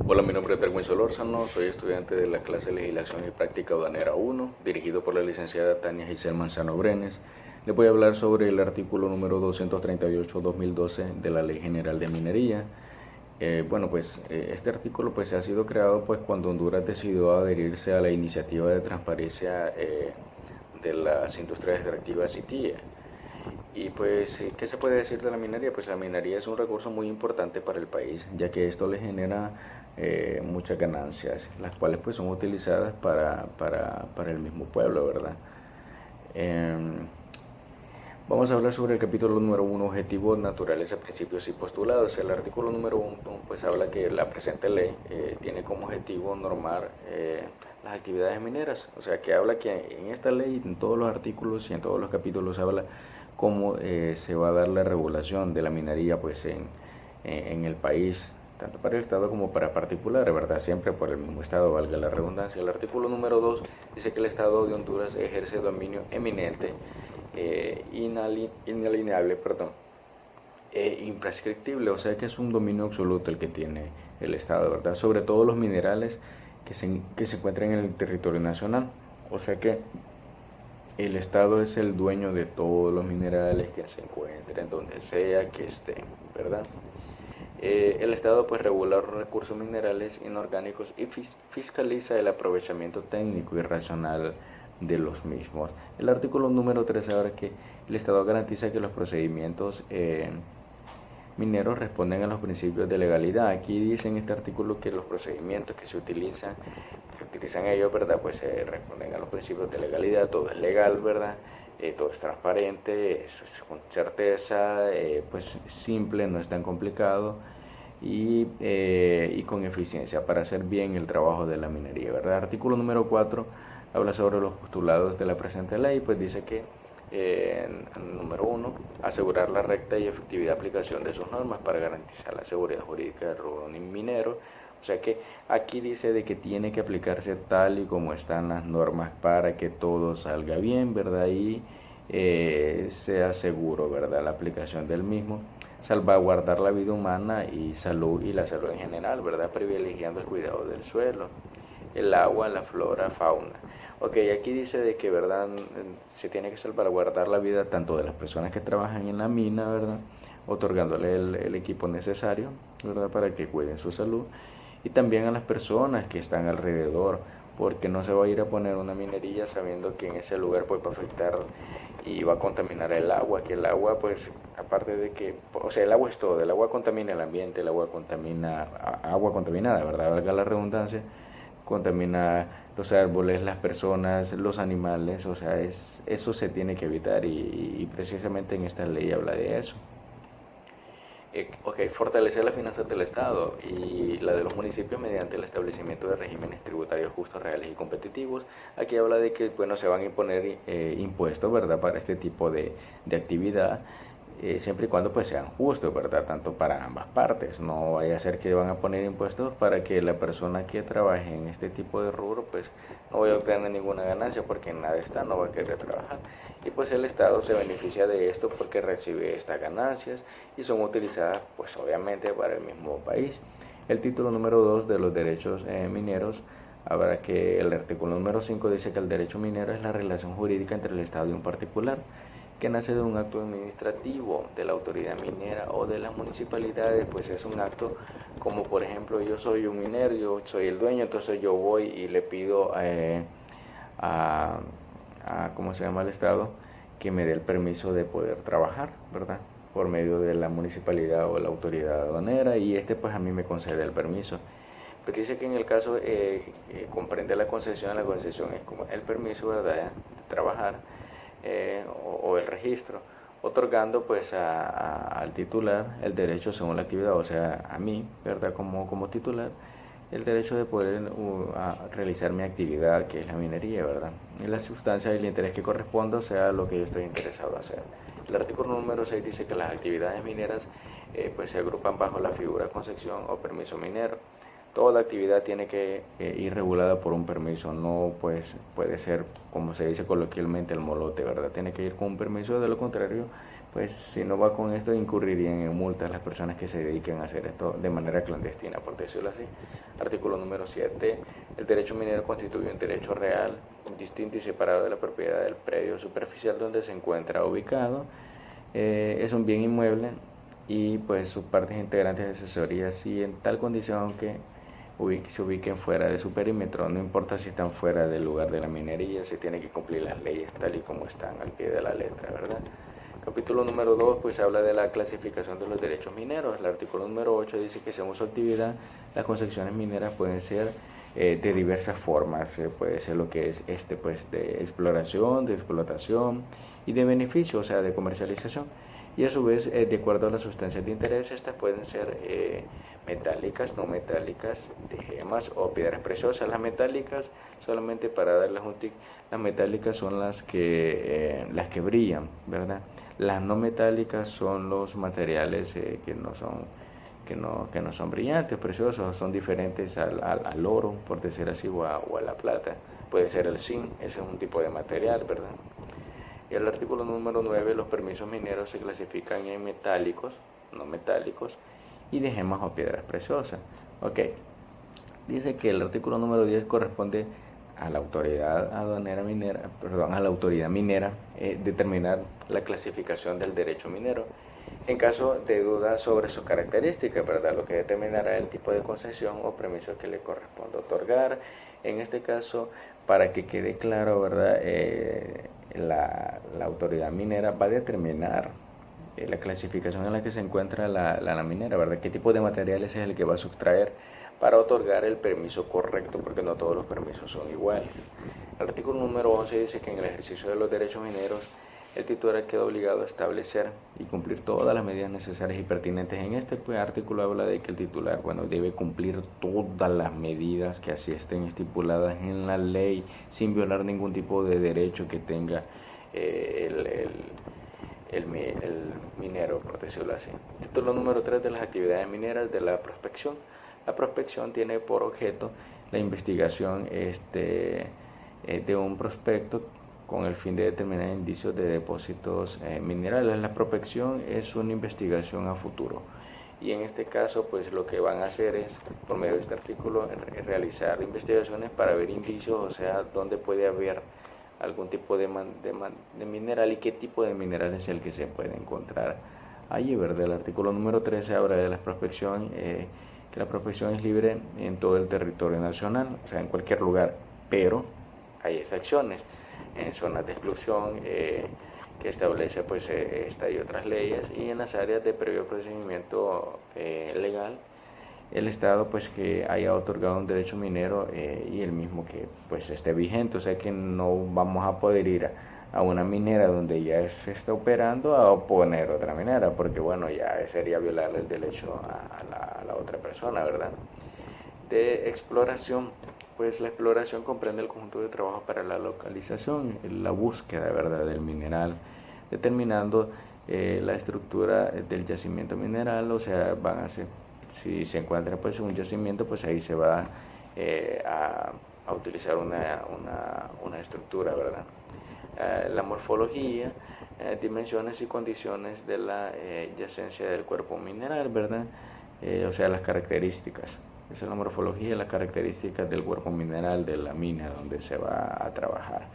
Hola, mi nombre es Darwin Solórzano, soy estudiante de la clase de Legislación y Práctica Aduanera 1, dirigido por la licenciada Tania Giselle Manzano Brenes. Le voy a hablar sobre el artículo número 238-2012 de la Ley General de Minería. Este artículo pues ha sido creado pues cuando Honduras decidió adherirse a la iniciativa de transparencia de las industrias extractivas CITIE. Y pues, ¿qué se puede decir de la minería? Pues la minería es un recurso muy importante para el país, ya que esto le genera muchas ganancias, las cuales pues son utilizadas para el mismo pueblo, ¿verdad? Em, Vamos a hablar sobre el capítulo número 1, objetivos, naturaleza, principios y postulados. El artículo número 1 pues habla que la presente ley tiene como objetivo normar las actividades mineras. O sea, que habla que en esta ley, en todos los artículos y en todos los capítulos habla cómo se va a dar la regulación de la minería pues en el país, tanto para el Estado como para particulares, ¿verdad? Siempre por el mismo Estado, valga la redundancia. El artículo número 2 dice que el Estado de Honduras ejerce dominio eminente, inalienable, perdón, imprescriptible, o sea que es un dominio absoluto el que tiene el Estado, ¿verdad? Sobre todos los minerales que se encuentran en el territorio nacional. O sea que el Estado es el dueño de todos los minerales que se encuentren donde sea que estén, ¿verdad? El Estado pues regula los recursos minerales inorgánicos y fiscaliza el aprovechamiento técnico y racional de los mismos. El artículo número 13 ahora que el Estado garantiza que los procedimientos mineros responden a los principios de legalidad. Aquí dice en este artículo que los procedimientos que utilizan ellos, ¿verdad? Pues responden a los principios de legalidad, todo es legal, ¿verdad? Todo es transparente, es con certeza, pues simple, no es tan complicado y con eficiencia para hacer bien el trabajo de la minería, ¿verdad? Artículo número 4 habla sobre los postulados de la presente ley, pues dice que número 1, asegurar la recta y efectividad aplicación de sus normas para garantizar la seguridad jurídica del rubro minero. O sea que aquí dice de que tiene que aplicarse tal y como están las normas para que todo salga bien, ¿verdad? Y sea seguro, ¿verdad? La aplicación del mismo, salvaguardar la vida humana y salud y la salud en general, ¿verdad? Privilegiando el cuidado del suelo, el agua, la flora, fauna. Ok, aquí dice de que, ¿verdad? Se tiene que salvaguardar la vida tanto de las personas que trabajan en la mina, ¿verdad? Otorgándole el equipo necesario, ¿verdad? Para que cuiden su salud. Y también a las personas que están alrededor, porque no se va a ir a poner una minería sabiendo que en ese lugar pues va a afectar y va a contaminar el agua, que el agua pues aparte de que, o sea, el agua es todo, el agua contamina el ambiente, el agua contamina, agua contaminada, ¿verdad? Valga la redundancia, contamina los árboles, las personas, los animales, o sea, eso se tiene que evitar y precisamente en esta ley habla de eso. Ok, fortalecer las finanzas del Estado y la de los municipios mediante el establecimiento de regímenes tributarios justos, reales y competitivos. Aquí habla de que, bueno, se van a imponer impuestos, ¿verdad?, para este tipo de actividad, siempre y cuando pues sean justos, ¿verdad?, tanto para ambas partes. No vaya a ser que van a poner impuestos para que la persona que trabaje en este tipo de rubro pues no vaya a obtener ninguna ganancia porque en nada está, no va a querer trabajar. Y pues el Estado se beneficia de esto porque recibe estas ganancias y son utilizadas pues obviamente para el mismo país. El título número 2 de los derechos mineros habrá que el artículo número 5 dice que el derecho minero es la relación jurídica entre el Estado y un particular que nace de un acto administrativo de la autoridad minera o de las municipalidades, pues es un acto como por ejemplo yo soy un minero, yo soy el dueño, entonces yo voy y le pido a, ¿cómo se llama?, el Estado que me dé el permiso de poder trabajar, ¿verdad?, por medio de la municipalidad o la autoridad aduanera y pues a mí me concede el permiso. Pues dice que en el caso comprende la concesión es como el permiso, ¿verdad?, de trabajar o el registro, otorgando pues al titular el derecho según la actividad, o sea, a mí, ¿verdad?, como titular, el derecho de poder realizar mi actividad, que es la minería, ¿verdad? Y la sustancia y el interés que corresponda, o sea, lo que yo estoy interesado en hacer. El artículo número 6 dice que las actividades mineras pues se agrupan bajo la figura concesión o permiso minero. Toda actividad tiene que ir regulada por un permiso, no pues puede ser, como se dice coloquialmente, el molote, ¿verdad? Tiene que ir con un permiso, de lo contrario pues si no va con esto incurrirían en multas las personas que se dediquen a hacer esto de manera clandestina, por decirlo así. Artículo número 7. El derecho minero constituye un derecho real, distinto y separado de la propiedad del predio superficial donde se encuentra ubicado. Es un bien inmueble y pues sus partes integrantes de asesoría, si en tal condición, aunque se ubiquen fuera de su perímetro, no importa si están fuera del lugar de la minería, se tiene que cumplir las leyes tal y como están al pie de la letra, ¿verdad? Capítulo número 2 pues habla de la clasificación de los derechos mineros. El artículo número 8 dice que según su actividad las concesiones mineras pueden ser de diversas formas. Puede ser lo que es pues de exploración, de explotación y de beneficio, o sea de comercialización. Y a su vez, de acuerdo a las sustancias de interés, estas pueden ser metálicas, no metálicas, de gemas o piedras preciosas. Las metálicas, solamente para darles un tic, las metálicas son las que brillan, ¿verdad? Las no metálicas son los materiales que no son brillantes, preciosos, son diferentes al oro, por decir así, o a la plata. Puede ser el zinc, ese es un tipo de material, ¿verdad? Y el artículo número 9, los permisos mineros se clasifican en metálicos, no metálicos, y de gemas o piedras preciosas. Ok, dice que el artículo número 10 corresponde a la autoridad aduanera minera, a la autoridad minera, determinar la clasificación del derecho minero. En caso de duda sobre sus características, ¿verdad? Lo que determinará el tipo de concesión o permiso que le corresponde otorgar. En este caso, para que quede claro, ¿verdad? La autoridad minera va a determinar la clasificación en la que se encuentra la minera, ¿verdad? ¿Qué tipo de materiales es el que va a sustraer para otorgar el permiso correcto? Porque no todos los permisos son iguales. El artículo número 11 dice que en el ejercicio de los derechos mineros el titular queda obligado a establecer y cumplir todas las medidas necesarias y pertinentes. En este artículo habla de que el titular, debe cumplir todas las medidas que así estén estipuladas en la ley, sin violar ningún tipo de derecho que tenga el minero, por decirlo así. Título número 3 de las actividades mineras de la prospección. La prospección tiene por objeto la investigación de un prospecto con el fin de determinar indicios de depósitos minerales. La prospección es una investigación a futuro y en este caso pues lo que van a hacer es, por medio de este artículo, realizar investigaciones para ver indicios, o sea, dónde puede haber algún tipo de mineral y qué tipo de mineral es el que se puede encontrar allí, ¿verdad? El artículo número 13 habla de la prospección, que la prospección es libre en todo el territorio nacional, o sea, en cualquier lugar, pero hay excepciones en zonas de exclusión que establece pues esta y otras leyes, y en las áreas de previo procedimiento legal el Estado pues que haya otorgado un derecho minero y el mismo que pues esté vigente, o sea que no vamos a poder ir a una minera donde ya se está operando a poner otra minera, porque ya sería violarle el derecho a la otra persona, ¿verdad? De exploración, pues la exploración comprende el conjunto de trabajo para la localización, la búsqueda, ¿verdad?, del mineral, determinando la estructura del yacimiento mineral, o sea, van a ser, si se encuentra pues un yacimiento, pues ahí se va a utilizar una estructura, ¿verdad? La morfología, dimensiones y condiciones de la yacencia del cuerpo mineral, ¿verdad? O sea, las características. Esa es la morfología, las características del cuerpo mineral de la mina donde se va a trabajar.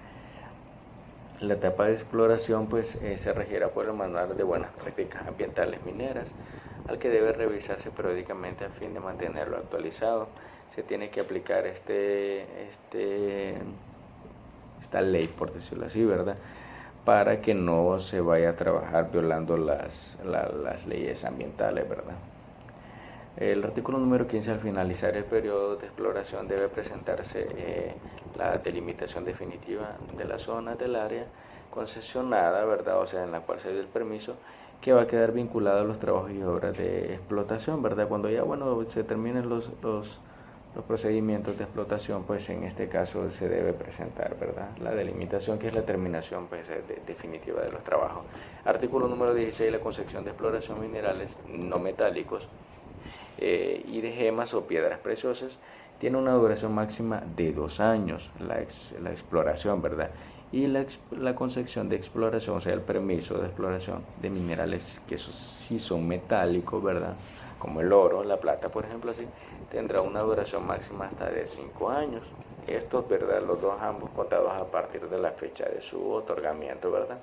La etapa de exploración pues se regirá por el manual de buenas prácticas ambientales mineras, al que debe revisarse periódicamente a fin de mantenerlo actualizado. Se tiene que aplicar esta ley, por decirlo así, ¿verdad?, para que no se vaya a trabajar violando las leyes ambientales, ¿verdad? El artículo número 15, al finalizar el periodo de exploración debe presentarse la delimitación definitiva de la zona del área concesionada, ¿verdad?, o sea, en la cual se dé el permiso, que va a quedar vinculado a los trabajos y obras de explotación, ¿verdad? Cuando ya, se terminen los procedimientos de explotación, pues en este caso se debe presentar, ¿verdad?, la delimitación, que es la terminación pues, definitiva de los trabajos. Artículo número 16, la concepción de exploración minerales no metálicos y de gemas o piedras preciosas tiene una duración máxima de 2 años la exploración, ¿verdad? y la concesión de exploración, o sea, el permiso de exploración de minerales que esos sí son metálicos, ¿verdad? Como el oro, la plata, por ejemplo, así, tendrá una duración máxima hasta de 5 años. Estos, ¿verdad? Los dos ambos contados a partir de la fecha de su otorgamiento, ¿verdad?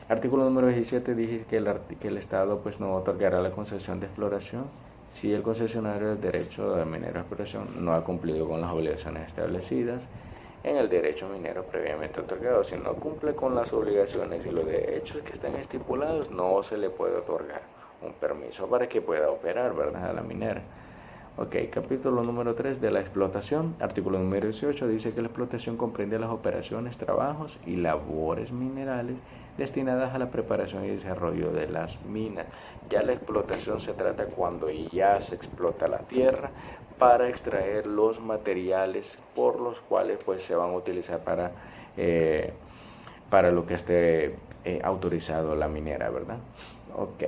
Artículo número 17 dice que el Estado pues no otorgará la concesión de exploración si el concesionario del derecho de minero de exploración no ha cumplido con las obligaciones establecidas en el derecho minero previamente otorgado. Si no cumple con las obligaciones y los derechos que están estipulados, no se le puede otorgar un permiso para que pueda operar, ¿verdad?, a la minera. Ok, capítulo número 3 de la explotación. Artículo número 18 dice que la explotación comprende las operaciones, trabajos y labores minerales destinadas a la preparación y desarrollo de las minas. Ya la explotación se trata cuando ya se explota la tierra para extraer los materiales por los cuales pues se van a utilizar para lo que esté autorizado la minera, ¿verdad? Ok.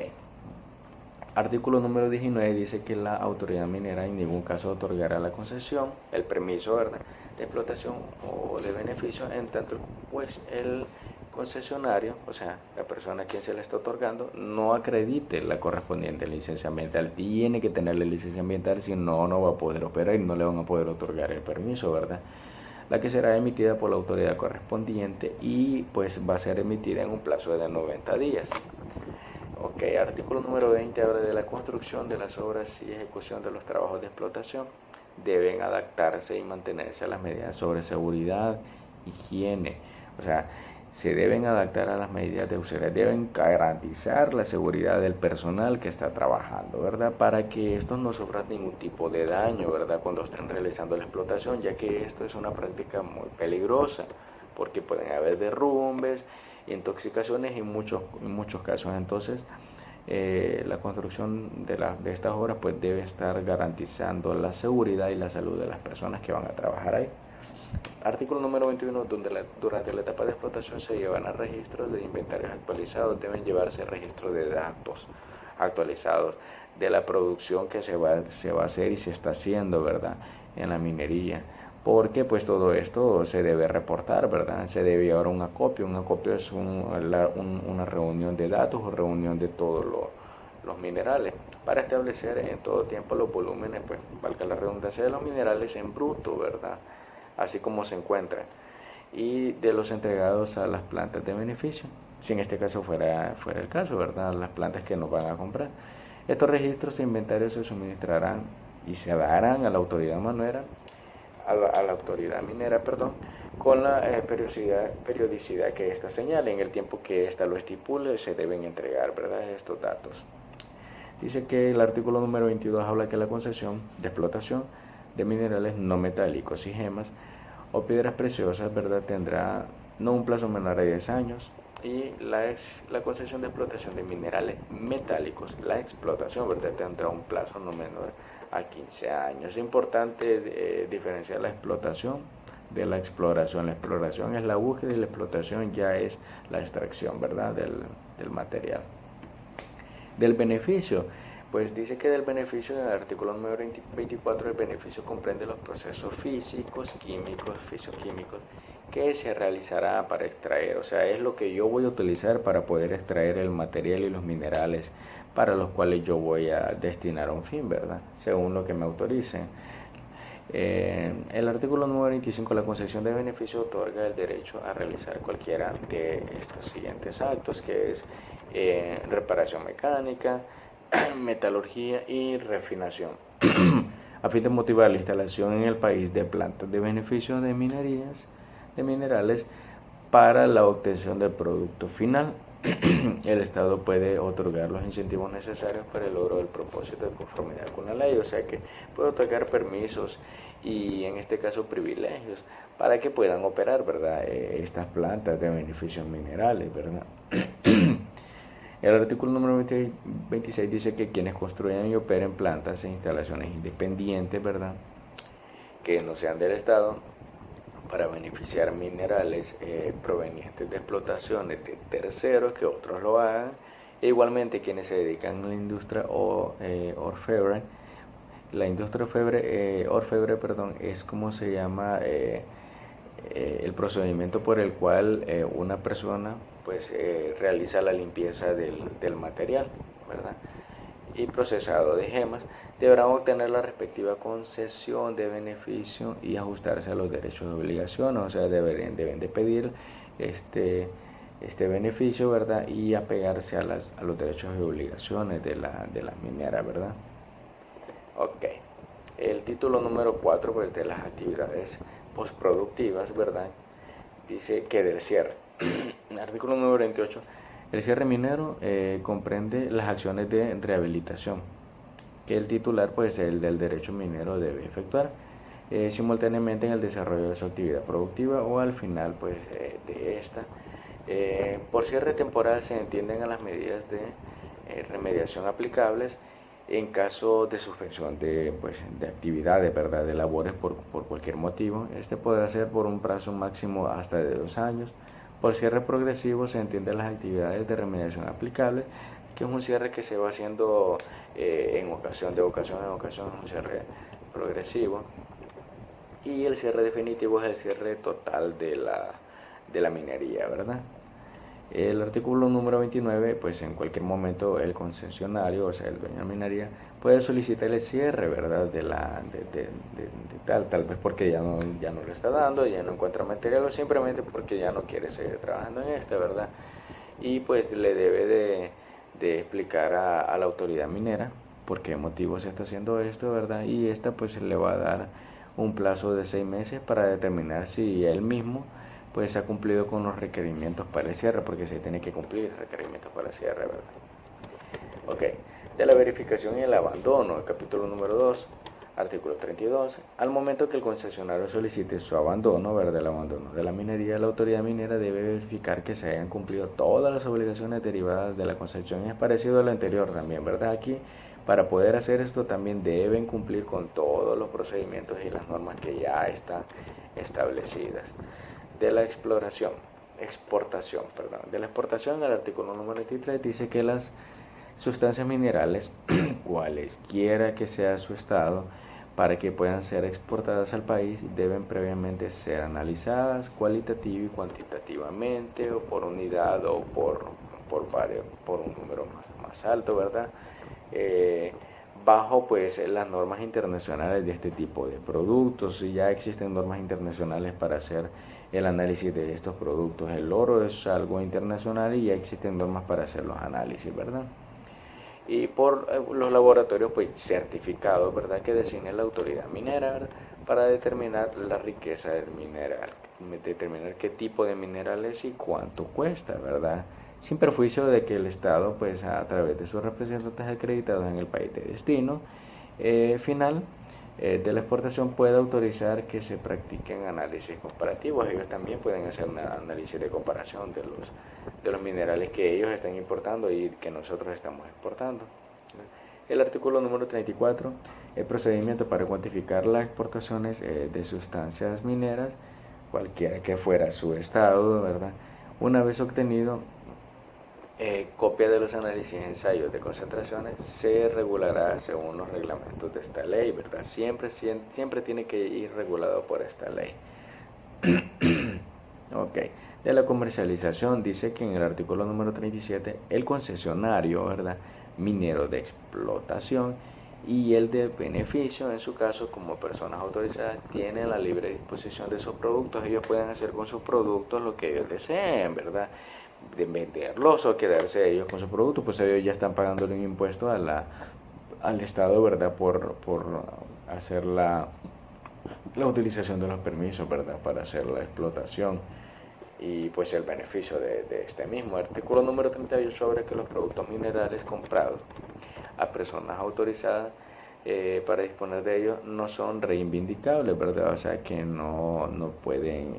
Artículo número 19 dice que la autoridad minera en ningún caso otorgará la concesión, el permiso, ¿verdad?, de explotación o de beneficio en tanto pues el concesionario, o sea, la persona a quien se le está otorgando, no acredite la correspondiente licencia ambiental. Tiene que tener la licencia ambiental, si no, no va a poder operar y no le van a poder otorgar el permiso, ¿verdad? La que será emitida por la autoridad correspondiente y pues va a ser emitida en un plazo de 90 días. Ok, artículo número 20 habla de la construcción de las obras y ejecución de los trabajos de explotación. Deben adaptarse y mantenerse a las medidas sobre seguridad, higiene. O sea, se deben adaptar a las medidas de seguridad, deben garantizar la seguridad del personal que está trabajando, ¿verdad? Para que estos no sufran ningún tipo de daño, ¿verdad?, cuando estén realizando la explotación, ya que esto es una práctica muy peligrosa, porque pueden haber derrumbes, intoxicaciones y en muchos casos. Entonces, la construcción de estas obras pues debe estar garantizando la seguridad y la salud de las personas que van a trabajar ahí. Artículo número 21, durante la etapa de explotación se llevan a registros de inventarios actualizados, deben llevarse registros de datos actualizados de la producción que se va a hacer y se está haciendo, ¿verdad?, en la minería, porque pues todo esto se debe reportar, ¿verdad? Se debe llevar un acopio es una reunión de datos o reunión de todos los minerales para establecer en todo tiempo los volúmenes, pues valga la redundancia, de los minerales en bruto, ¿verdad?, así como se encuentran, y de los entregados a las plantas de beneficio, si en este caso fuera el caso, ¿verdad?, las plantas que nos van a comprar. Estos registros e inventarios se suministrarán y se darán a la autoridad minera, con la periodicidad que ésta señale. En el tiempo que ésta lo estipule, se deben entregar, ¿verdad?, estos datos. Dice que el artículo número 22 habla que la concesión de explotación de minerales no metálicos y gemas o piedras preciosas, ¿verdad?, tendrá no un plazo menor a 10 años, y la concesión de explotación de minerales metálicos, la explotación, ¿verdad?, tendrá un plazo no menor a 15 años. Es importante diferenciar la explotación de la exploración. La exploración es la búsqueda y la explotación ya es la extracción, ¿verdad?, del material. Del beneficio, pues dice que del beneficio, en el artículo número 24, el beneficio comprende los procesos físicos, químicos, fisioquímicos que se realizará para extraer, o sea, es lo que yo voy a utilizar para poder extraer el material y los minerales para los cuales yo voy a destinar un fin, ¿verdad?, según lo que me autoricen. El artículo número 25, la concesión de beneficio otorga el derecho a realizar cualquiera de estos siguientes actos, que es reparación mecánica, metalurgia y refinación, a fin de motivar la instalación en el país de plantas de beneficio de minerales para la obtención del producto final. El Estado puede otorgar los incentivos necesarios para el logro del propósito de conformidad con la ley, o sea que puede otorgar permisos y en este caso privilegios para que puedan operar, ¿verdad?, estas plantas de beneficios minerales, ¿verdad? El artículo número 26 dice que quienes construyan y operen plantas e instalaciones independientes, ¿verdad?, que no sean del Estado, para beneficiar minerales provenientes de explotaciones de terceros, que otros lo hagan, e igualmente quienes se dedican a la industria orfebre. La industria orfebre, es como se llama el procedimiento por el cual una persona pues realiza la limpieza del material, ¿verdad? Y procesado de gemas, deberán obtener la respectiva concesión de beneficio y ajustarse a los derechos y obligaciones, o sea, deben de pedir este beneficio, ¿verdad? Y apegarse a los derechos y obligaciones de la minera, ¿verdad? Ok. El título número 4 pues, de las actividades postproductivas, ¿verdad? Dice que del cierre. Artículo número 28. El cierre minero comprende las acciones de rehabilitación que el titular, pues el del derecho minero, debe efectuar simultáneamente en el desarrollo de su actividad productiva o al final pues de esta. Por cierre temporal se entienden a las medidas de remediación aplicables en caso de suspensión de actividades, ¿verdad? De labores por cualquier motivo. Este podrá ser por un plazo máximo hasta de 2 años. Por cierre progresivo se entienden las actividades de remediación aplicables, que es un cierre que se va haciendo en ocasión, un cierre progresivo. Y el cierre definitivo es el cierre total de la minería, ¿verdad? El artículo número 29, pues en cualquier momento el concesionario, o sea, el dueño de la minería, puede solicitar el cierre, ¿verdad? Tal vez porque ya no le está dando, ya no encuentra material o simplemente porque ya no quiere seguir trabajando en ¿verdad? Y pues le debe de explicar a la autoridad minera por qué motivo se está haciendo esto, ¿verdad? Y esta pues le va a dar un plazo de 6 meses para determinar si él mismo pues ha cumplido con los requerimientos para el cierre, porque se tiene que cumplir requerimientos para el cierre, ¿verdad? Ok, de la verificación y el abandono, el capítulo número 2, artículo 32. Al momento que el concesionario solicite su abandono, ¿verdad? El abandono de la minería, la autoridad minera debe verificar que se hayan cumplido todas las obligaciones derivadas de la concesión. Es parecido a lo anterior también, ¿verdad? Aquí, para poder hacer esto, también deben cumplir con todos los procedimientos y las normas que ya están establecidas. De la exportación, de la exportación, el artículo número 23 dice que las sustancias minerales, cualesquiera que sea su estado, para que puedan ser exportadas al país, deben previamente ser analizadas cualitativa y cuantitativamente, o por unidad o por un número más alto, ¿verdad? Bajo pues las normas internacionales de este tipo de productos. Y ya existen normas internacionales para hacer el análisis de estos productos. El oro es algo internacional y ya existen normas para hacer los análisis, ¿verdad? Y por los laboratorios pues certificados, ¿verdad? Que designe la autoridad minera, ¿verdad? Para determinar la riqueza del mineral, determinar qué tipo de mineral es y cuánto cuesta, ¿verdad? Sin perjuicio de que el Estado, pues a través de sus representantes acreditados en el país de destino final de la exportación, pueda autorizar que se practiquen análisis comparativos. Ellos también pueden hacer un análisis de comparación de los minerales que ellos están importando y que nosotros estamos exportando. El artículo número 34, el procedimiento para cuantificar las exportaciones de sustancias mineras, cualquiera que fuera su estado, ¿verdad? Una vez obtenido copia de los análisis y ensayos de concentraciones, se regulará según los reglamentos de esta ley, ¿verdad? Siempre tiene que ir regulado por esta ley. Ok. De la comercialización, dice que en el artículo número 37, el concesionario, ¿verdad? Minero de explotación y el de beneficio, en su caso, como personas autorizadas, tienen la libre disposición de sus productos. Ellos pueden hacer con sus productos lo que ellos deseen, ¿verdad? De venderlos o quedarse ellos con sus productos, pues ellos ya están pagando un impuesto al Estado, ¿verdad? Por hacer la utilización de los permisos, ¿verdad? Para hacer la explotación y pues el beneficio de este mismo. Artículo número 38 sobre que los productos minerales comprados a personas autorizadas para disponer de ellos no son reivindicables, ¿verdad? O sea que no pueden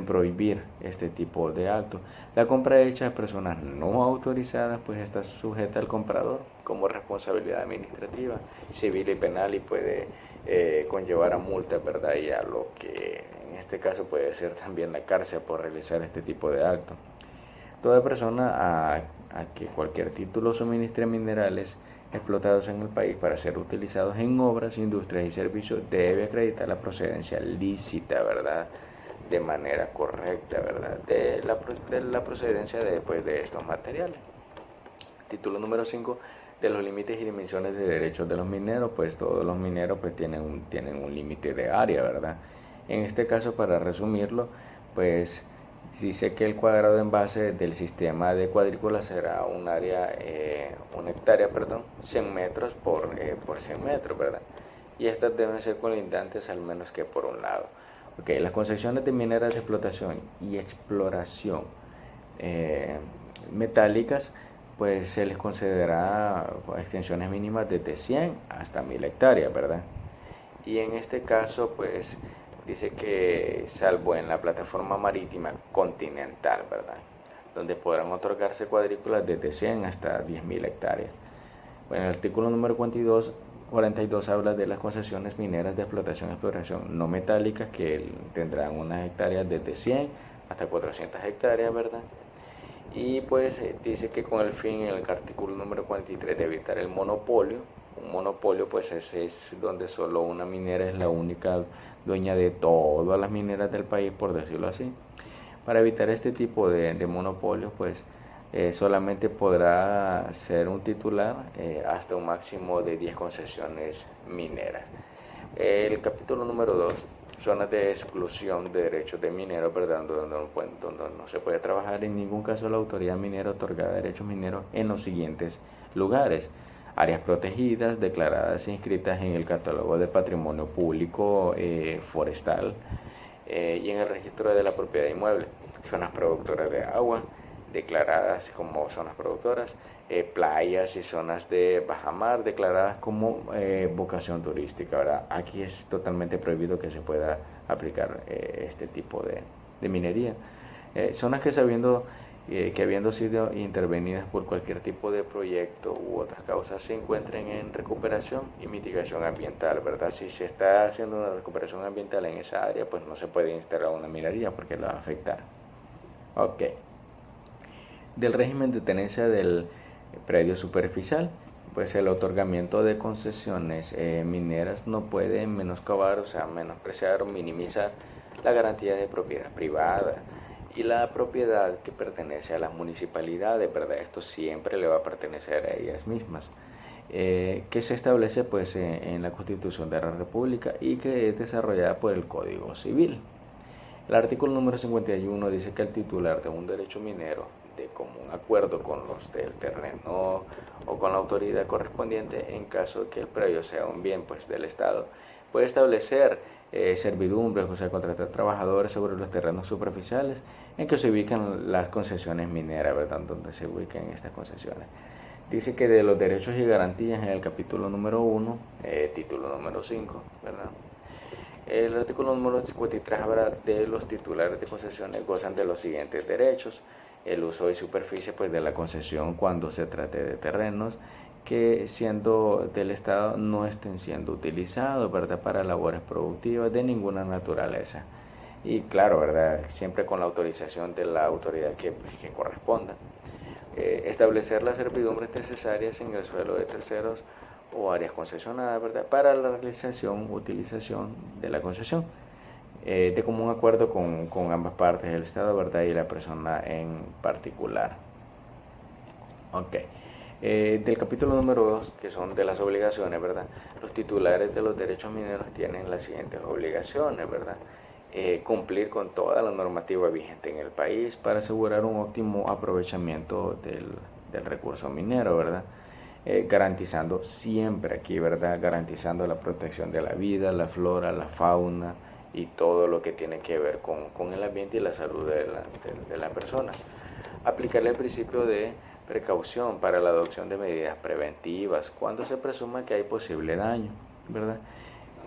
prohibir este tipo de actos. La compra hecha a personas no autorizadas pues está sujeta al comprador como responsabilidad administrativa, civil y penal, y puede conllevar a multa, ¿verdad? Y a lo que en este caso puede ser también la cárcel por realizar este tipo de actos. Toda persona a que cualquier título suministre minerales explotados en el país para ser utilizados en obras, industrias y servicios, debe acreditar la procedencia lícita, ¿verdad? De manera correcta, ¿verdad? De la procedencia de estos materiales. Título número 5 de los límites y dimensiones de derechos de los mineros, pues todos los mineros pues tienen un límite de área, ¿verdad? En este caso, para resumirlo, pues dice que el cuadrado de envase del sistema de cuadrícula será un área, una hectárea, perdón, 100 metros por 100 metros, ¿verdad? Y estas deben ser colindantes al menos que por un lado. Ok, las concesiones de mineras de explotación y exploración metálicas, pues se les concederá extensiones mínimas desde 100 hasta 1000 hectáreas, ¿verdad? Y en este caso, pues dice que salvo en la plataforma marítima continental, ¿verdad? Donde podrán otorgarse cuadrículas desde 100 hasta 10.000 hectáreas. Bueno, el artículo número 42 habla de las concesiones mineras de explotación y exploración no metálicas que tendrán unas hectáreas desde 100 hasta 400 hectáreas, ¿verdad? Y pues dice que con el fin, en el artículo número 43, de evitar el monopolio. Un monopolio pues es donde solo una minera es la única dueña de todas las mineras del país, por decirlo así. Para evitar este tipo de monopolios, pues solamente podrá ser un titular hasta un máximo de 10 concesiones mineras. El capítulo número 2, zonas de exclusión de derechos de mineros, ¿verdad? Donde no se puede trabajar en ningún caso la autoridad minera otorgada derechos mineros en los siguientes lugares: áreas protegidas, declaradas e inscritas en el catálogo de patrimonio público forestal y en el registro de la propiedad inmueble; zonas productoras de agua, declaradas como zonas productoras; playas y zonas de bajamar declaradas como vocación turística, ¿verdad? Aquí es totalmente prohibido que se pueda aplicar este tipo de minería. Zonas que habiendo sido intervenidas por cualquier tipo de proyecto u otras causas se encuentren en recuperación y mitigación ambiental, ¿verdad? Si se está haciendo una recuperación ambiental en esa área, pues no se puede instalar una minería porque la va a afectar. Ok. Del régimen de tenencia del predio superficial, pues el otorgamiento de concesiones mineras no puede menoscabar, o sea, menospreciar o minimizar la garantía de propiedad privada y la propiedad que pertenece a las municipalidades, ¿verdad? Esto siempre le va a pertenecer a ellas mismas, que se establece pues en la Constitución de la República y que es desarrollada por el Código Civil. El artículo número 51 dice que el titular de un derecho minero, de común acuerdo con los del terreno o con la autoridad correspondiente, en caso de que el predio sea un bien pues del Estado, puede establecer servidumbres, o sea, contratar trabajadores sobre los terrenos superficiales en que se ubican las concesiones mineras, ¿verdad? Donde se ubican estas concesiones. Dice que de los derechos y garantías en el capítulo número 1, título número 5, ¿verdad? El artículo número 53 habla de los titulares de concesiones gozan de los siguientes derechos: el uso y superficie pues de la concesión cuando se trate de terrenos que siendo del Estado no estén siendo utilizados, ¿verdad?, para labores productivas de ninguna naturaleza. Y claro, ¿verdad?, siempre con la autorización de la autoridad que corresponda. Establecer las servidumbres necesarias en el suelo de terceros o áreas concesionadas, ¿verdad?, para la realización, utilización de la concesión, de común acuerdo con ambas partes, el Estado, ¿verdad?, y la persona en particular. Ok. Del capítulo número 2, que son de las obligaciones, ¿verdad? Los titulares de los derechos mineros tienen las siguientes obligaciones, ¿verdad? Cumplir con toda la normativa vigente en el país para asegurar un óptimo aprovechamiento del recurso minero, ¿verdad? Garantizando siempre aquí, ¿verdad? Garantizando la protección de la vida, la flora, la fauna y todo lo que tiene que ver con el ambiente y la salud de la persona. Aplicarle el principio de precaución para la adopción de medidas preventivas cuando se presuma que hay posible daño, ¿verdad?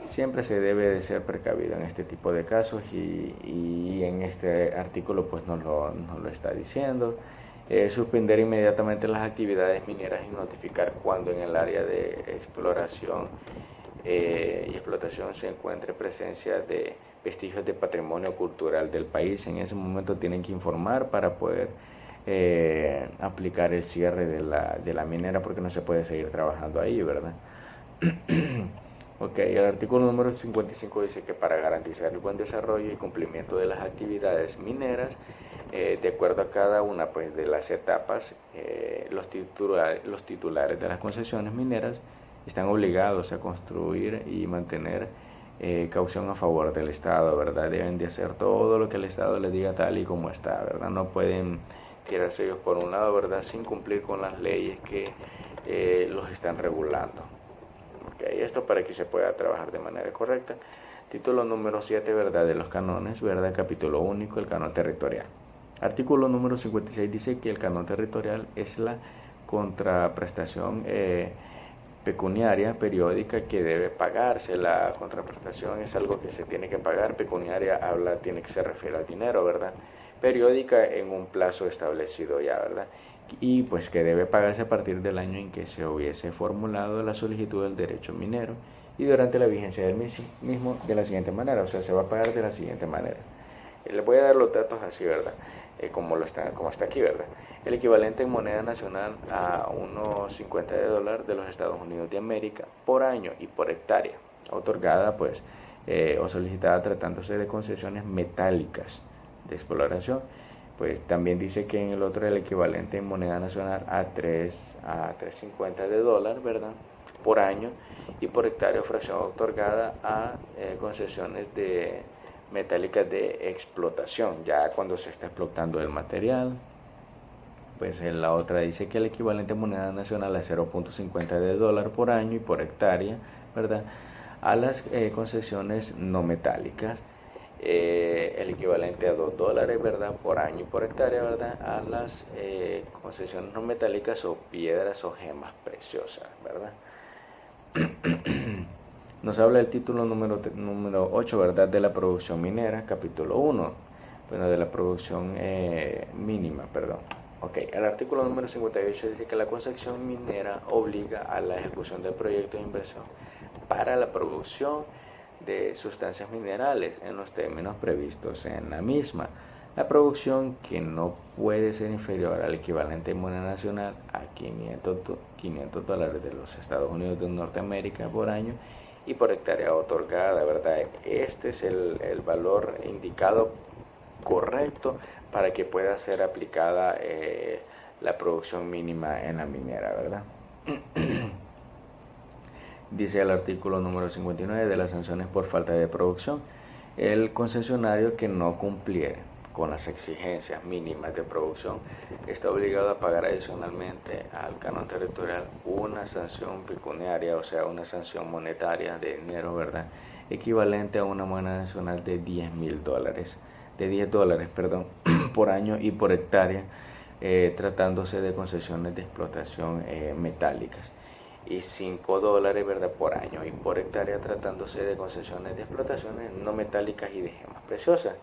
Siempre se debe de ser precavido en este tipo de casos y en este artículo pues nos lo está diciendo. Suspender inmediatamente las actividades mineras y notificar cuando en el área de exploración y explotación se encuentre presencia de vestigios de patrimonio cultural del país. En ese momento tienen que informar para poder aplicar el cierre de la minera porque no se puede seguir trabajando ahí, ¿verdad? Ok, el artículo número 55 dice que para garantizar el buen desarrollo y cumplimiento de las actividades mineras, de acuerdo a cada una pues, de las etapas, los titulares de las concesiones mineras están obligados a construir y mantener caución a favor del Estado, ¿verdad? Deben de hacer todo lo que el Estado les diga tal y como está, ¿verdad? No pueden tirarse ellos por un lado, ¿verdad? Sin cumplir con las leyes que los están regulando. Okay, esto para que se pueda trabajar de manera correcta. Título número 7, ¿verdad? De los cánones, ¿verdad? Capítulo único, el canon territorial. Artículo número 56 dice que el canon territorial es la contraprestación pecuniaria periódica que debe pagarse. La contraprestación es algo que se tiene que pagar. Pecuniaria tiene que se refiere al dinero, ¿verdad? Periódica en un plazo establecido ya, ¿verdad? Y pues que debe pagarse a partir del año en que se hubiese formulado la solicitud del derecho minero y durante la vigencia del mismo de la siguiente manera, o sea, se va a pagar de la siguiente manera. Les voy a dar los datos así, ¿verdad? Como está aquí, ¿verdad? El equivalente en moneda nacional a unos $50 de los Estados Unidos de América por año y por hectárea, otorgada pues o solicitada tratándose de concesiones metálicas de exploración. Pues también dice que en el otro el equivalente en moneda nacional a 3.50 de dólar, ¿verdad? Por año y por hectárea fracción otorgada a concesiones de metálicas de explotación, ya cuando se está explotando el material. Pues en la otra dice que el equivalente en moneda nacional a 0.50 de dólar por año y por hectárea, ¿verdad? A las concesiones no metálicas. El equivalente a $2, ¿verdad? Por año y por hectárea, ¿verdad? A las concesiones no metálicas o piedras o gemas preciosas, ¿verdad? Nos habla el título número 8, ¿verdad? De la producción minera, capítulo 1, bueno, de la producción mínima, perdón. Ok, el artículo número 58 dice que la concesión minera obliga a la ejecución del proyecto de inversión para la producción de sustancias minerales en los términos previstos en la misma. La producción que no puede ser inferior al equivalente en moneda nacional a $500 de los Estados Unidos de Norteamérica por año y por hectárea otorgada, ¿verdad? Este es el valor indicado correcto para que pueda ser aplicada la producción mínima en la minera, ¿verdad? Dice el artículo número 59 de las sanciones por falta de producción: el concesionario que no cumpliere con las exigencias mínimas de producción está obligado a pagar adicionalmente al canon territorial una sanción pecuniaria, o sea, una sanción monetaria de dinero, ¿verdad? Equivalente a una moneda nacional de $10, perdón, por año y por hectárea, tratándose de concesiones de explotación metálicas, y $5, ¿verdad? Por año y por hectárea, tratándose de concesiones de explotaciones no metálicas y de gemas preciosas.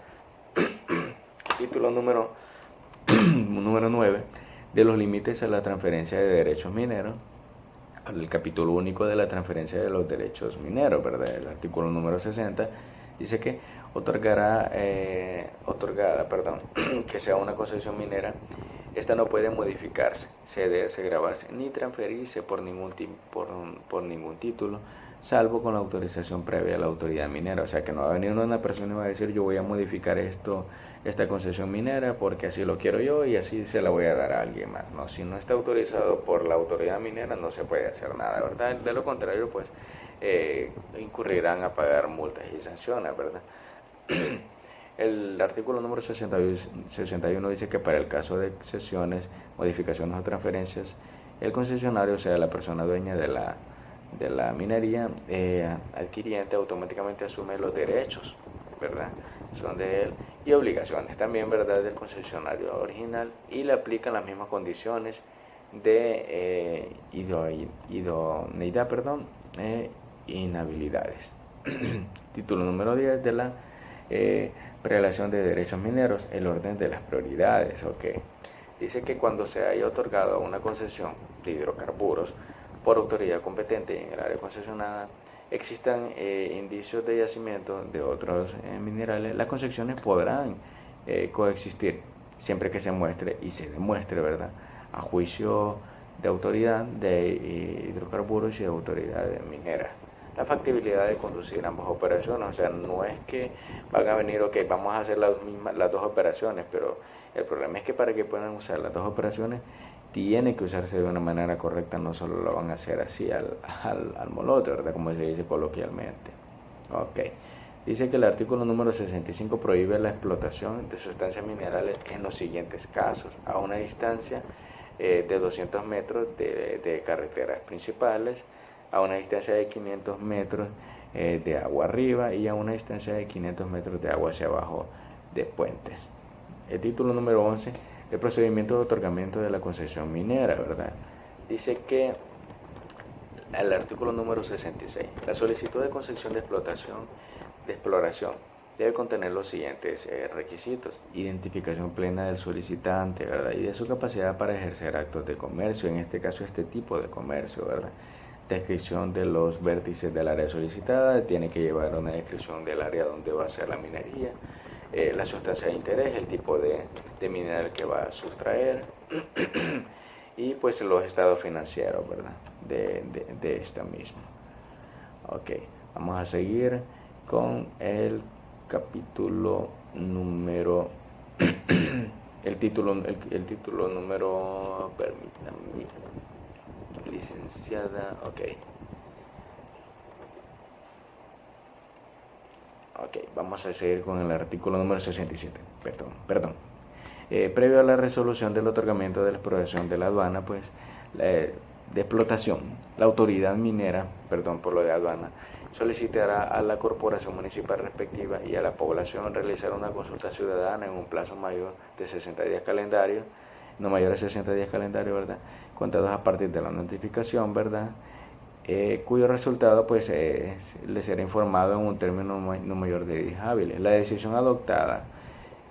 Título número 9 de los límites a la transferencia de derechos mineros, el capítulo único de la transferencia de los derechos mineros, ¿verdad? El artículo número 60 dice que otorgada, que sea una concesión minera, esta no puede modificarse, cederse, grabarse ni transferirse por ningún título, salvo con la autorización previa de la autoridad minera. O sea, que no va a venir una persona y va a decir: yo voy a modificar esta concesión minera porque así lo quiero yo y así se la voy a dar a alguien más. No, si no está autorizado por la autoridad minera no se puede hacer nada, ¿verdad? De lo contrario, pues incurrirán a pagar multas y sanciones, ¿verdad? El artículo número 61 dice que para el caso de cesiones, modificaciones o transferencias, el concesionario, o sea, la persona dueña de la minería adquiriente, automáticamente asume los derechos, ¿verdad? Son de él, y obligaciones también, ¿verdad?, del concesionario original, y le aplican las mismas condiciones de idoneidad, inhabilidades. Título número 10 de la prelación de derechos mineros, el orden de las prioridades. Okay. Dice que cuando se haya otorgado una concesión de hidrocarburos por autoridad competente en el área concesionada, existan indicios de yacimiento de otros minerales, las concesiones podrán coexistir siempre que se muestre y se demuestre, ¿verdad?, a juicio de autoridad de hidrocarburos y de autoridad de mineras, la factibilidad de conducir ambas operaciones. O sea, no es que van a venir, ok, vamos a hacer las dos operaciones, pero el problema es que para que puedan usar las dos operaciones, tiene que usarse de una manera correcta, no solo lo van a hacer así al molote, ¿verdad?, como se dice coloquialmente. Ok. Dice que el artículo número 65 prohíbe la explotación de sustancias minerales en los siguientes casos: a una distancia de 200 metros de carreteras principales, a una distancia de 500 metros de agua arriba y a una distancia de 500 metros de agua hacia abajo de puentes. El título número 11, el procedimiento de otorgamiento de la concesión minera, ¿verdad? Dice que el artículo número 66, la solicitud de concesión de exploración debe contener los siguientes requisitos: identificación plena del solicitante, ¿verdad?, y de su capacidad para ejercer actos de comercio, en este caso este tipo de comercio, ¿verdad?, descripción de los vértices del área solicitada, tiene que llevar una descripción del área donde va a ser la minería, la sustancia de interés, el tipo de mineral que va a sustraer y pues los estados financieros, ¿verdad?, de esta misma. Ok, vamos a seguir con el capítulo número el título número, permítanme, licenciada, ok, vamos a seguir con el artículo número 67, perdón. Previo a la resolución del otorgamiento de la exploración de la aduana, pues, de explotación, la autoridad minera, perdón por lo de aduana, solicitará a la corporación municipal respectiva y a la población realizar una consulta ciudadana en un plazo mayor de 60 días calendario, no mayor de 60 días calendario, ¿verdad?, contados a partir de la notificación, ¿verdad?, cuyo resultado pues le será informado en un término no mayor de 10 hábiles. La decisión adoptada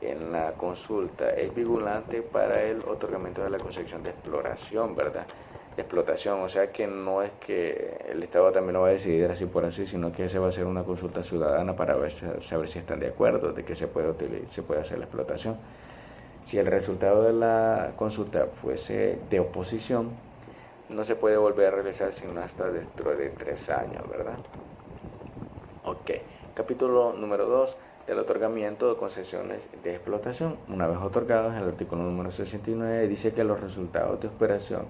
en la consulta es vinculante para el otorgamiento de la concesión de exploración, ¿verdad?, de explotación. O sea que no es que el Estado también lo va a decidir así por así, sino que se va a hacer una consulta ciudadana para saber si están de acuerdo de que se puede hacer la explotación. Si el resultado de la consulta fuese de oposición, no se puede volver a realizar sino hasta dentro de 3 años, ¿verdad? Ok, capítulo número 2 del otorgamiento de concesiones de explotación. Una vez otorgados, el artículo número 69 dice que los resultados de exploración,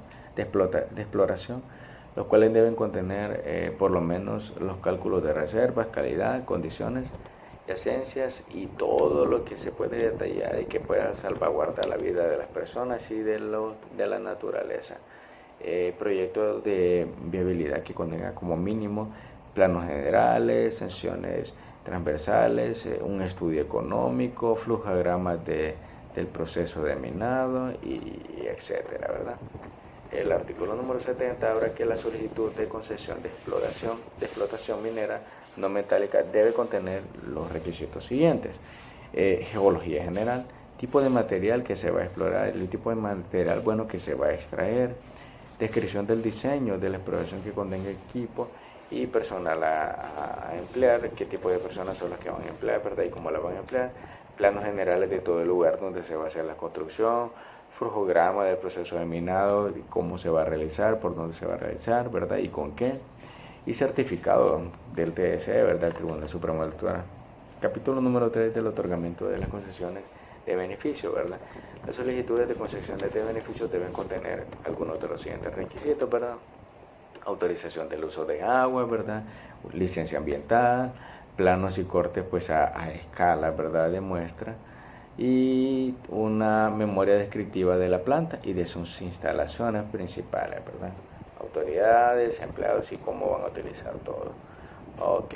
los cuales deben contener por lo menos los cálculos de reservas, calidad, condiciones y esencias y todo lo que se puede detallar y que pueda salvaguardar la vida de las personas y de la naturaleza. Proyectos de viabilidad que contenga como mínimo planos generales, secciones transversales, un estudio económico, flujogramas del proceso de minado y etcétera, ¿verdad? El artículo número 70 habla que la solicitud de concesión de explotación minera no metálica debe contener los requisitos siguientes: geología general, tipo de material que se va a explorar, el tipo de material bueno que se va a extraer, descripción del diseño de la exploración que contenga equipo y personal a emplear, qué tipo de personas son las que van a emplear, ¿verdad?, y cómo la van a emplear, planos generales de todo el lugar donde se va a hacer la construcción, flujograma del proceso de minado, cómo se va a realizar, por dónde se va a realizar, ¿verdad?, y con qué, y certificado del TSE, ¿verdad?, el Tribunal Supremo Electoral. Capítulo número 3 del otorgamiento de las concesiones de beneficio, ¿verdad? Las solicitudes de concesiones de beneficios deben contener algunos de los siguientes requisitos, ¿verdad? Autorización del uso de agua, ¿verdad?, licencia ambiental, planos y cortes pues a escala, ¿verdad?, de muestra, y una memoria descriptiva de la planta y de sus instalaciones principales, ¿verdad?, autoridades, empleados y cómo van a utilizar todo. Ok,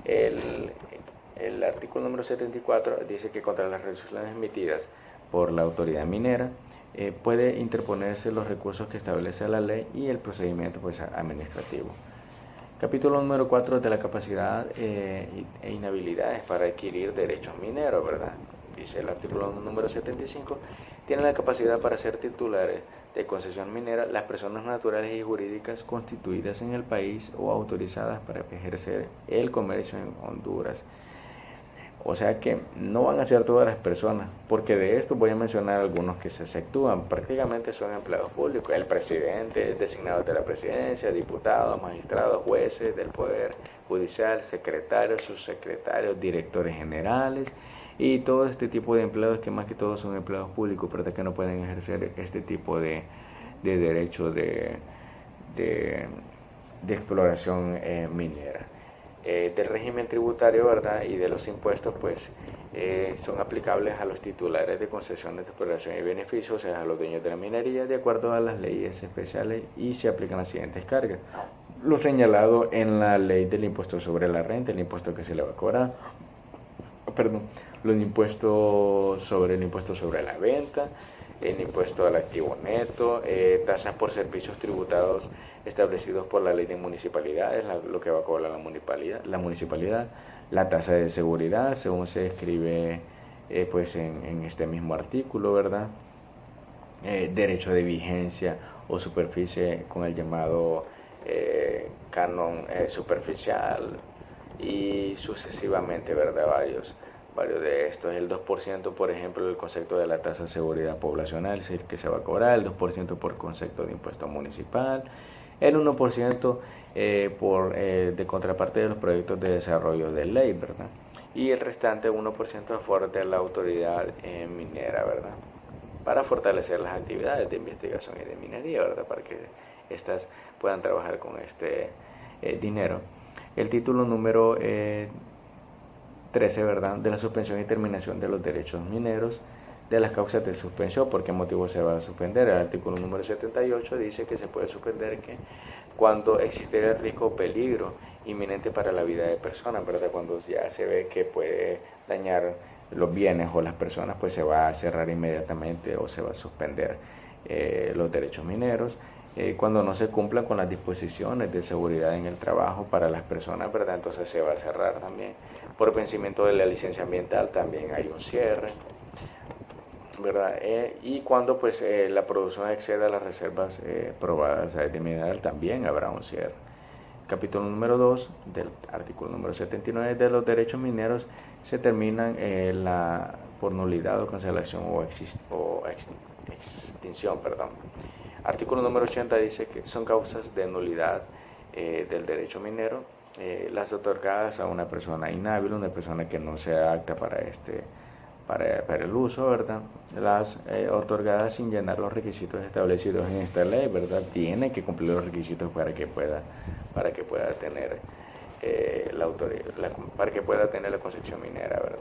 el artículo número 74 dice que contra las resoluciones emitidas por la autoridad minera puede interponerse los recursos que establece la ley y el procedimiento pues administrativo. Capítulo número 4 de la capacidad e inhabilidades para adquirir derechos mineros, ¿verdad? Dice el artículo número 75, tienen la capacidad para ser titulares de concesión minera las personas naturales y jurídicas constituidas en el país o autorizadas para ejercer el comercio en Honduras. O sea que no van a ser todas las personas, porque de esto voy a mencionar algunos que se exceptúan. Prácticamente son empleados públicos. El presidente, designado de la presidencia, diputados, magistrados, jueces del Poder Judicial, secretarios, subsecretarios, directores generales y todo este tipo de empleados que más que todo son empleados públicos, pero que no pueden ejercer este tipo de derecho de exploración minera. Del régimen tributario, ¿verdad? Y de los impuestos, pues son aplicables a los titulares de concesiones de exploración y beneficios, o sea, a los dueños de la minería, de acuerdo a las leyes especiales, y se aplican las siguientes cargas. Lo señalado en la ley del impuesto sobre la renta, el impuesto que se le va a cobrar, perdón, los impuestos sobre el impuesto sobre la venta, el impuesto al activo neto, tasas por servicios tributados establecidos por la ley de municipalidades, lo que va a cobrar la municipalidad, la tasa de seguridad, según se escribe pues en este mismo artículo, ¿verdad? Derecho de vigencia o superficie con el llamado canon superficial y sucesivamente, ¿verdad? Varios de estos. El 2%, por ejemplo, el concepto de la tasa de seguridad poblacional es el que se va a cobrar, el 2% por concepto de impuesto municipal, el 1% de contraparte de los proyectos de desarrollo de ley, ¿verdad? Y el restante 1% a favor de la autoridad minera, ¿verdad? Para fortalecer las actividades de investigación y de minería, ¿verdad? Para que éstas puedan trabajar con este dinero. El título número 13, ¿verdad? De la suspensión y terminación de los derechos mineros, de las causas de suspensión, por qué motivo se va a suspender. El artículo número 78 dice que se puede suspender cuando existe el riesgo o peligro inminente para la vida de personas, ¿verdad? Cuando ya se ve que puede dañar los bienes o las personas, pues se va a cerrar inmediatamente o se va a suspender los derechos mineros. Cuando no se cumplan con las disposiciones de seguridad en el trabajo para las personas, ¿verdad? Entonces se va a cerrar también. Por vencimiento de la licencia ambiental también hay un cierre, ¿verdad? Y cuando pues la producción exceda las reservas probadas de mineral también habrá un cierre. Capítulo número 2 del artículo número 79 de los derechos mineros se terminan por nulidad o cancelación o extinción, perdón. Artículo número 80 dice que son causas de nulidad del derecho minero las otorgadas a una persona inhábil, una persona que no sea apta para el uso, ¿verdad? Las otorgadas sin llenar los requisitos establecidos en esta ley, ¿verdad? Tiene que cumplir los requisitos para que pueda tener para que pueda tener la concesión minera, ¿verdad?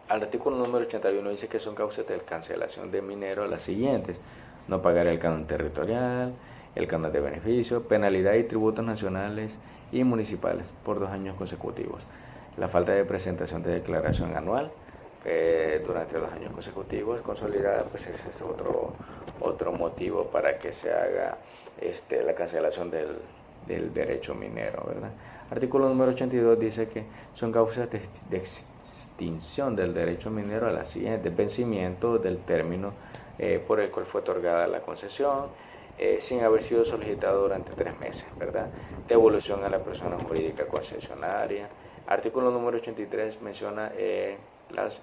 Al artículo número 81 dice que son causas de cancelación de minero las siguientes: no pagar el canon territorial, el canon de beneficio, penalidad y tributos nacionales y municipales por 2 años consecutivos. La falta de presentación de declaración anual durante 2 años consecutivos consolidada, pues ese es otro motivo para que se haga la cancelación del derecho minero, ¿verdad? Artículo número 82 dice que son causas de extinción del derecho minero a la siguiente: vencimiento del término por el cual fue otorgada la concesión, sin haber sido solicitado durante 3 meses, ¿verdad? Devolución a la persona jurídica concesionaria. Artículo número 83 menciona las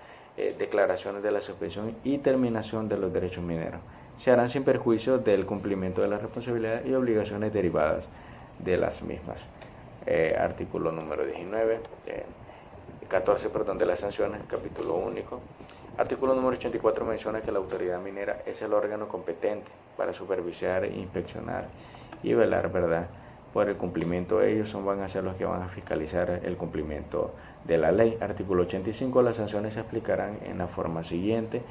declaraciones de la suspensión y terminación de los derechos mineros. Se harán sin perjuicio del cumplimiento de las responsabilidades y obligaciones derivadas de las mismas. Artículo número 14, de las sanciones, capítulo único. Artículo número 84 menciona que la autoridad minera es el órgano competente para supervisar, inspeccionar y velar, ¿verdad?, por el cumplimiento. Ellos van a ser los que van a fiscalizar el cumplimiento de la ley. Artículo 85, las sanciones se aplicarán en la forma siguiente: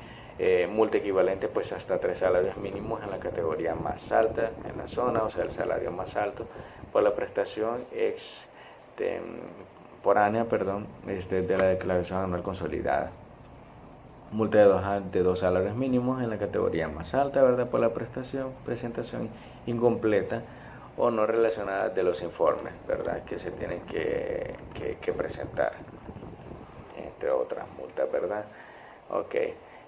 multa equivalente pues hasta 3 salarios mínimos en la categoría más alta en la zona, o sea el salario más alto, por la prestación extemporánea, de la declaración anual consolidada. Multa de 2 salarios mínimos en la categoría más alta, ¿verdad?, por la presentación incompleta o no relacionada de los informes, ¿verdad?, que se tienen que presentar, entre otras multas, ¿verdad? Ok.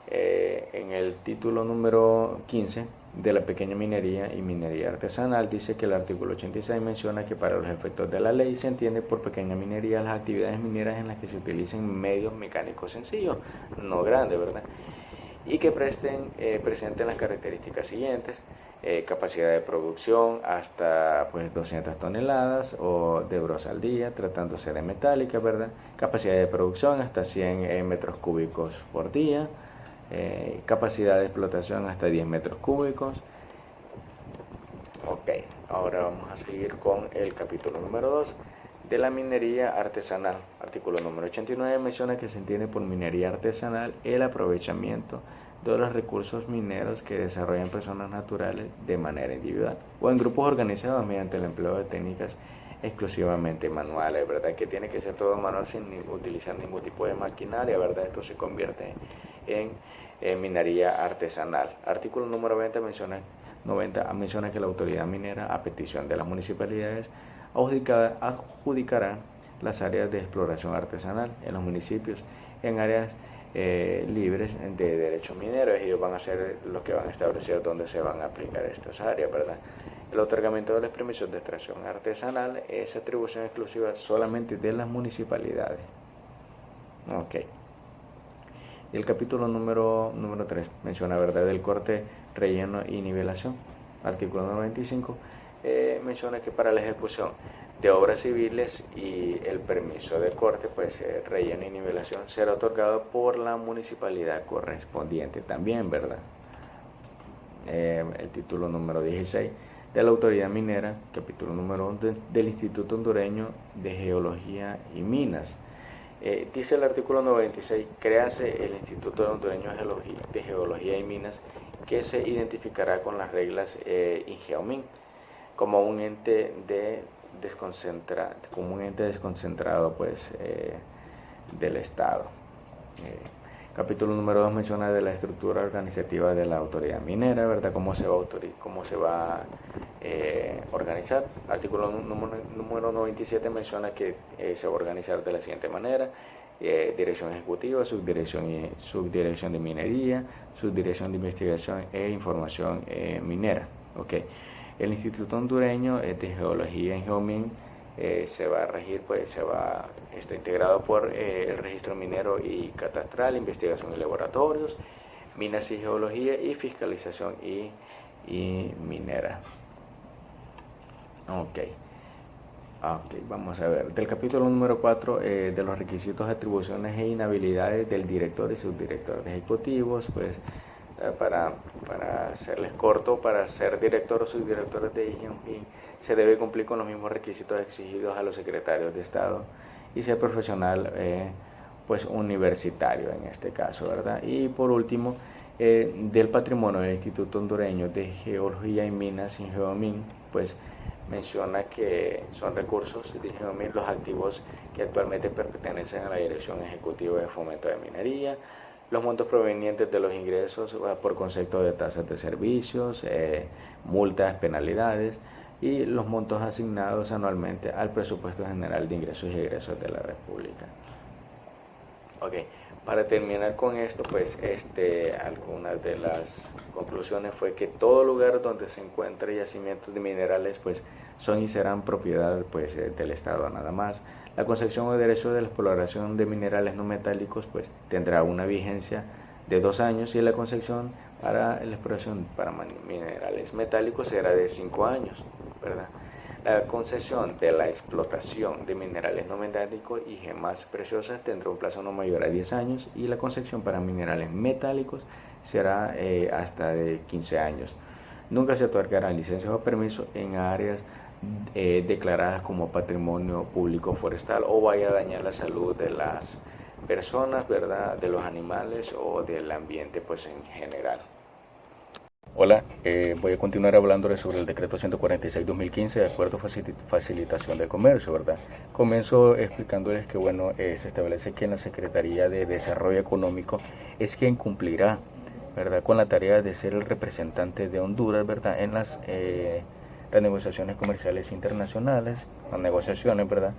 En el título número 15 de la pequeña minería y minería artesanal. Dice que el artículo 86 menciona que para los efectos de la ley se entiende por pequeña minería las actividades mineras en las que se utilicen medios mecánicos sencillos, no grandes, ¿verdad? Y que presenten las características siguientes: capacidad de producción hasta pues 200 toneladas o de brosa al día, tratándose de metálica, ¿verdad? Capacidad de producción hasta 100 metros cúbicos por día, capacidad de explotación hasta 10 metros cúbicos. Ok, ahora vamos a seguir con el capítulo número 2 de la minería artesanal. Artículo número 89 menciona que se entiende por minería artesanal el aprovechamiento de los recursos mineros que desarrollan personas naturales de manera individual o en grupos organizados mediante el empleo de técnicas exclusivamente manuales, ¿verdad? Que tiene que ser todo manual sin utilizar ningún tipo de maquinaria, ¿verdad? Esto se convierte en minería artesanal. Artículo número 90 menciona que la autoridad minera, a petición de las municipalidades, adjudicará las áreas de exploración artesanal en los municipios en áreas libres de derecho minero. Ellos van a ser los que van a establecer dónde se van a aplicar estas áreas, ¿verdad? El otorgamiento de los permisos de extracción artesanal es atribución exclusiva solamente de las municipalidades. Ok. El capítulo número 3 menciona, ¿verdad?, del corte, relleno y nivelación. Artículo 95 menciona que para la ejecución de obras civiles y el permiso de corte, pues relleno y nivelación será otorgado por la municipalidad correspondiente también, ¿verdad? El título número 16 de la autoridad minera, capítulo número 1 del Instituto Hondureño de Geología y Minas. Dice el artículo 96, créase el Instituto Hondureño de Geología y Minas, que se identificará con las reglas INGEOMIN como un ente desconcentrado pues, del Estado. Capítulo número 2 menciona de la estructura organizativa de la autoridad minera, ¿verdad? Cómo se va a organizar. Artículo número 97 menciona que se va a organizar de la siguiente manera: dirección ejecutiva, subdirección de minería, subdirección de investigación e información minera. Okay. El Instituto Hondureño de Geología en Geomin está integrado por el registro minero y catastral, investigación y laboratorios, minas y geología y fiscalización y minera. Ok, vamos a ver. Del capítulo número 4 de los requisitos, atribuciones e inhabilidades del director y subdirector de ejecutivos, pues para hacerles corto, para ser director o subdirectores de INGEOMIN se debe cumplir con los mismos requisitos exigidos a los secretarios de Estado y ser profesional pues universitario en este caso, ¿verdad? Y por último, del patrimonio del Instituto Hondureño de Geología y Minas, INGEOMIN, pues menciona que son recursos de INGEOMIN los activos que actualmente pertenecen a la Dirección Ejecutiva de Fomento de Minería, los montos provenientes de los ingresos por concepto de tasas de servicios, multas, penalidades, y los montos asignados anualmente al presupuesto general de ingresos y egresos de la República. Ok, para terminar con esto, pues algunas de las conclusiones fue que todo lugar donde se encuentre yacimientos de minerales pues son y serán propiedad pues del Estado nada más. La concesión o derecho de la exploración de minerales no metálicos pues tendrá una vigencia de 2 años y la concesión para la exploración para minerales metálicos será de 5 años, ¿verdad? La concesión de la explotación de minerales no metálicos y gemas preciosas tendrá un plazo no mayor a 10 años y la concesión para minerales metálicos será hasta de 15 años. Nunca se otorgarán licencias o permisos en áreas declaradas como patrimonio público forestal o vaya a dañar la salud de las personas, ¿verdad?, de los animales o del ambiente pues en general. Hola, voy a continuar hablándoles sobre el decreto 146-2015 de acuerdo facilitación del comercio, ¿verdad? Comienzo explicándoles que, bueno, se establece que en la Secretaría de Desarrollo Económico es quien cumplirá, ¿verdad?, con la tarea de ser el representante de Honduras, ¿verdad?, en las negociaciones comerciales internacionales, las negociaciones, ¿verdad?,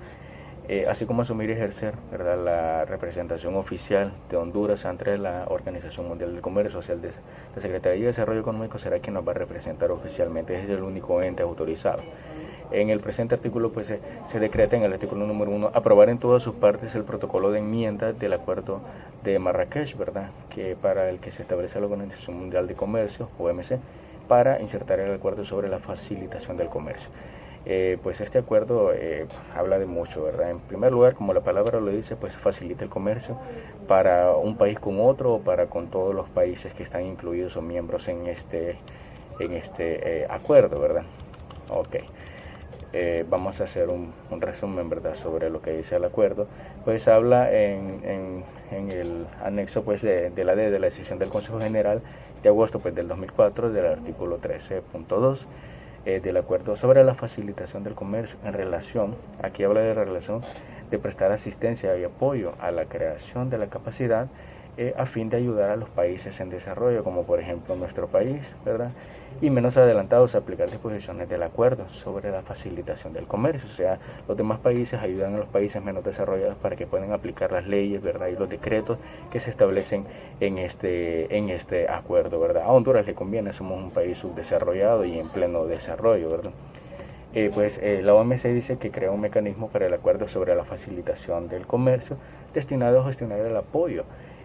así como asumir y ejercer, ¿verdad?, la representación oficial de Honduras ante la Organización Mundial del Comercio. O sea, la Secretaría de Desarrollo Económico será quien nos va a representar oficialmente, es el único ente autorizado. En el presente artículo pues se decreta en el artículo número 1 aprobar en todas sus partes el protocolo de enmienda del acuerdo de Marrakech, ¿verdad?, que para el que se establece la Organización Mundial de Comercio, OMC, para insertar el acuerdo sobre la facilitación del comercio. Pues este acuerdo habla de mucho, ¿verdad? En primer lugar, como la palabra lo dice, pues facilita el comercio para un país con otro o para con todos los países que están incluidos o miembros en este acuerdo, ¿verdad? Ok. Vamos a hacer un resumen, ¿verdad?, sobre lo que dice el acuerdo. Pues habla en el anexo pues de la decisión del Consejo General de agosto pues del 2004 del artículo 13.2 del acuerdo sobre la facilitación del comercio en relación, aquí habla de la relación de prestar asistencia y apoyo a la creación de la capacidad a fin de ayudar a los países en desarrollo, como por ejemplo nuestro país, ¿verdad?, y menos adelantados a aplicar disposiciones del acuerdo sobre la facilitación del comercio. O sea, los demás países ayudan a los países menos desarrollados para que puedan aplicar las leyes, ¿verdad?, y los decretos que se establecen en este acuerdo, ¿verdad? A Honduras le conviene, somos un país subdesarrollado y en pleno desarrollo, ¿verdad? La OMC dice que crea un mecanismo para el acuerdo sobre la facilitación del comercio destinado a gestionar el apoyo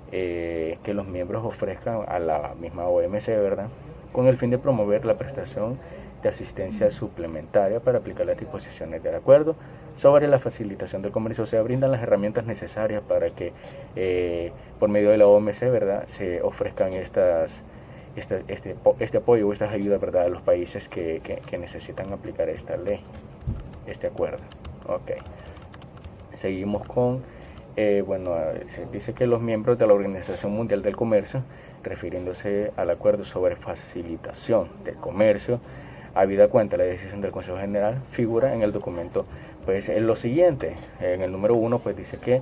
que los miembros ofrezcan a la misma OMC, ¿verdad?, con el fin de promover la prestación de asistencia suplementaria para aplicar las disposiciones del acuerdo sobre la facilitación del comercio. O sea, brindan las herramientas necesarias para que por medio de la OMC, ¿verdad?, se ofrezcan este apoyo o estas ayudas, ¿verdad?, a los países que necesitan aplicar esta ley, este acuerdo. Ok. Seguimos con se dice que los miembros de la Organización Mundial del Comercio, refiriéndose al acuerdo sobre facilitación del comercio, habida cuenta la decisión del Consejo General, figura en el documento pues en lo siguiente. En el número 1 pues dice que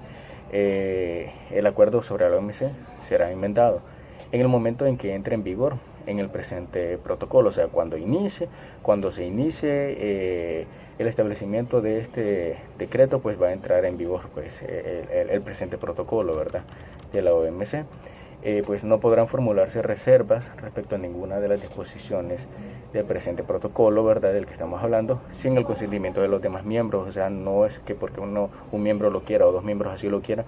el acuerdo sobre la OMC será enmendado en el momento en que entre en vigor en el presente protocolo. O sea, cuando se inicie el establecimiento de este decreto, pues va a entrar en vigor pues el presente protocolo, ¿verdad?, de la OMC. Pues no podrán formularse reservas respecto a ninguna de las disposiciones del presente protocolo, ¿verdad?, del que estamos hablando, sin el consentimiento de los demás miembros. O sea, no es que porque un miembro lo quiera o dos miembros así lo quieran,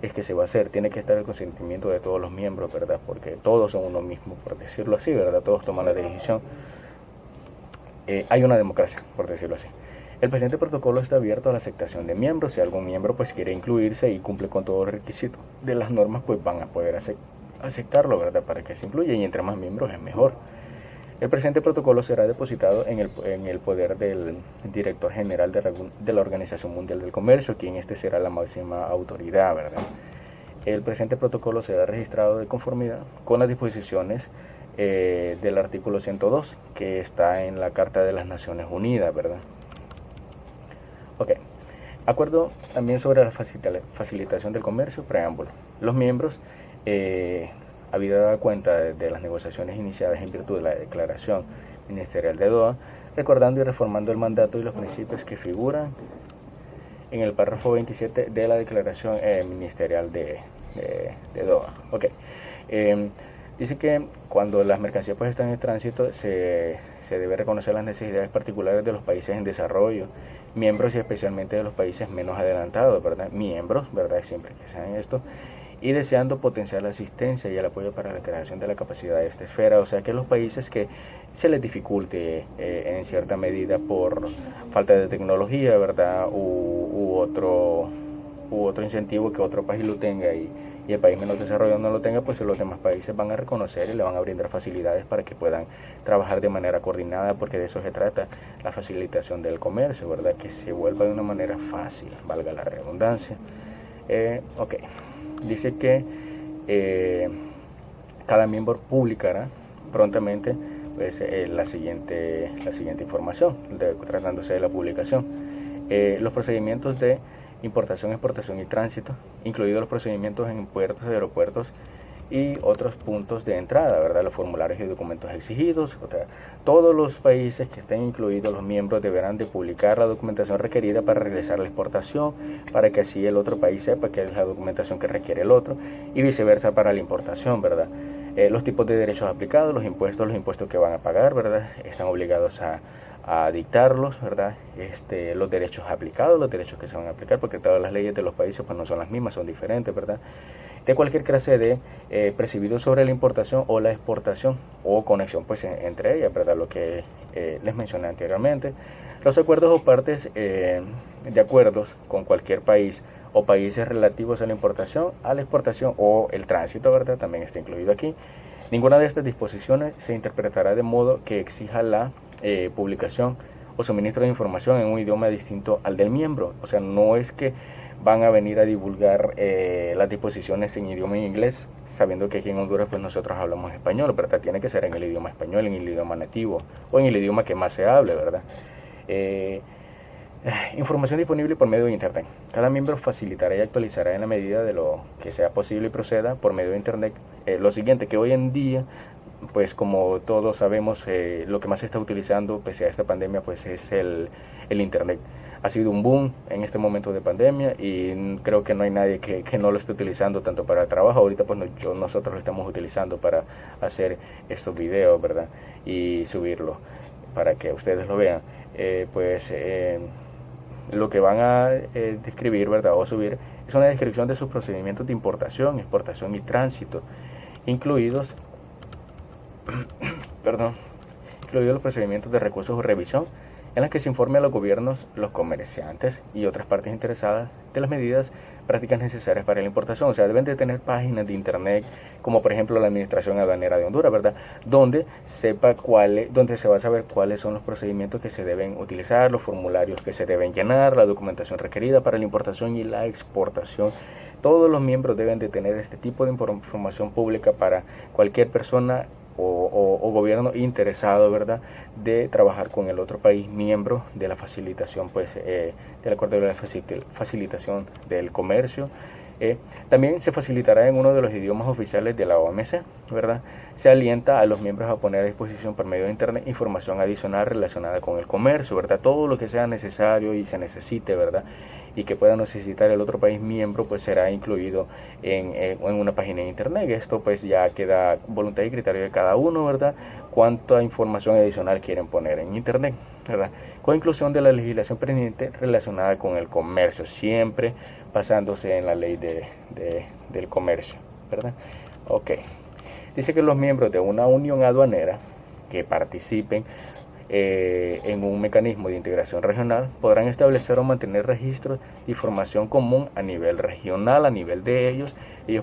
es que se va a hacer. Tiene que estar el consentimiento de todos los miembros, ¿verdad?, porque todos son uno mismo, por decirlo así, ¿verdad?, todos toman la decisión. Hay una democracia, por decirlo así. El presente protocolo está abierto a la aceptación de miembros. Si algún miembro pues quiere incluirse y cumple con todos los requisitos de las normas, pues van a poder aceptarlo, ¿verdad?, para que se incluya, y entre más miembros es mejor. El presente protocolo será depositado en el poder del director general de la Organización Mundial del Comercio, quien será la máxima autoridad, ¿verdad? El presente protocolo será registrado de conformidad con las disposiciones del artículo 102, que está en la Carta de las Naciones Unidas, ¿verdad? Ok. Acuerdo también sobre la facilitación del comercio, preámbulo. Los miembros, habida dado cuenta de las negociaciones iniciadas en virtud de la Declaración Ministerial de Doha, recordando y reformando el mandato y los principios que figuran en el párrafo 27 de la Declaración Ministerial de Doha. Ok. Dice que cuando las mercancías pues están en tránsito se debe reconocer las necesidades particulares de los países en desarrollo, miembros y especialmente de los países menos adelantados, ¿verdad? Miembros, ¿verdad?, siempre que sean esto, y deseando potenciar la asistencia y el apoyo para la creación de la capacidad de esta esfera. O sea, que los países que se les dificulte en cierta medida por falta de tecnología, ¿verdad?, u otro incentivo que otro país lo tenga y el país menos desarrollado no lo tenga, pues los demás países van a reconocer y le van a brindar facilidades para que puedan trabajar de manera coordinada, porque de eso se trata la facilitación del comercio, ¿verdad?, que se vuelva de una manera fácil, valga la redundancia. Ok. Dice que cada miembro publicará prontamente pues, la siguiente información, tratándose de la publicación. Los procedimientos de importación, exportación y tránsito, incluidos los procedimientos en puertos, aeropuertos y otros puntos de entrada, ¿verdad? Los formularios y documentos exigidos. O sea, todos los países que estén incluidos, los miembros deberán de publicar la documentación requerida para realizar la exportación, para que así el otro país sepa que es la documentación que requiere el otro, y viceversa para la importación, ¿verdad? Los tipos de derechos aplicados, los impuestos que van a pagar, ¿verdad? Están obligados a dictarlos, ¿verdad? Los derechos aplicados, los derechos que se van a aplicar, porque todas las leyes de los países pues no son las mismas, son diferentes, ¿verdad? De cualquier clase de percibido sobre la importación o la exportación o conexión pues entre ellas, ¿verdad? Lo que les mencioné anteriormente. Los acuerdos o partes de acuerdos con cualquier país o países relativos a la importación, a la exportación o el tránsito, ¿verdad? También está incluido aquí. Ninguna de estas disposiciones se interpretará de modo que exija la publicación o suministro de información en un idioma distinto al del miembro. O sea, no es que van a venir a divulgar las disposiciones en idioma inglés, sabiendo que aquí en Honduras pues nosotros hablamos español, ¿verdad? Tiene que ser en el idioma español, en el idioma nativo o en el idioma que más se hable, ¿verdad? Información disponible por medio de Internet. Cada miembro facilitará y actualizará en la medida de lo que sea posible y proceda por medio de Internet. Lo siguiente, que hoy en día, pues como todos sabemos, lo que más se está utilizando pese a esta pandemia pues es el Internet. Ha sido un boom en este momento de pandemia y creo que no hay nadie que no lo esté utilizando tanto para el trabajo. Ahorita pues nosotros lo estamos utilizando para hacer estos videos, ¿verdad? Y subirlo para que ustedes lo vean. Lo que van a describir, ¿verdad? O subir es una descripción de sus procedimientos de importación, exportación y tránsito, incluidos incluidos los procedimientos de recursos o revisión, en las que se informe a los gobiernos, los comerciantes y otras partes interesadas de las medidas prácticas necesarias para la importación. O sea, deben de tener páginas de internet, como por ejemplo la Administración Aduanera de Honduras, ¿verdad? Donde se va a saber cuáles son los procedimientos que se deben utilizar, los formularios que se deben llenar, la documentación requerida para la importación y la exportación. Todos los miembros deben de tener este tipo de información pública para cualquier persona o gobierno interesado, ¿verdad?, de trabajar con el otro país miembro de la facilitación, pues, del acuerdo de la facilitación del comercio. También se facilitará en uno de los idiomas oficiales de la OMC, ¿verdad? Se alienta a los miembros a poner a disposición por medio de internet información adicional relacionada con el comercio, ¿verdad? Todo lo que sea necesario y se necesite, ¿verdad?, y que pueda necesitar el otro país miembro, pues será incluido en una página de internet. Esto pues ya queda voluntad y criterio de cada uno, ¿verdad?, cuánta información adicional quieren poner en internet, ¿verdad? Con inclusión de la legislación pendiente relacionada con el comercio, siempre basándose en la ley del comercio, ¿verdad? Ok. Dice que los miembros de una unión aduanera que participen en un mecanismo de integración regional podrán establecer o mantener registros de información común a nivel regional, a nivel de ellos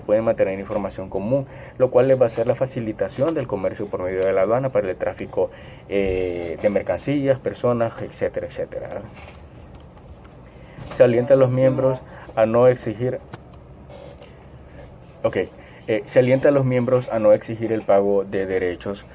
pueden mantener información común, lo cual les va a hacer la facilitación del comercio por medio de la aduana para el tráfico de mercancías, personas, etcétera, etcétera. Se alienta a los miembros a no exigir se alienta a los miembros a no exigir el pago de derechos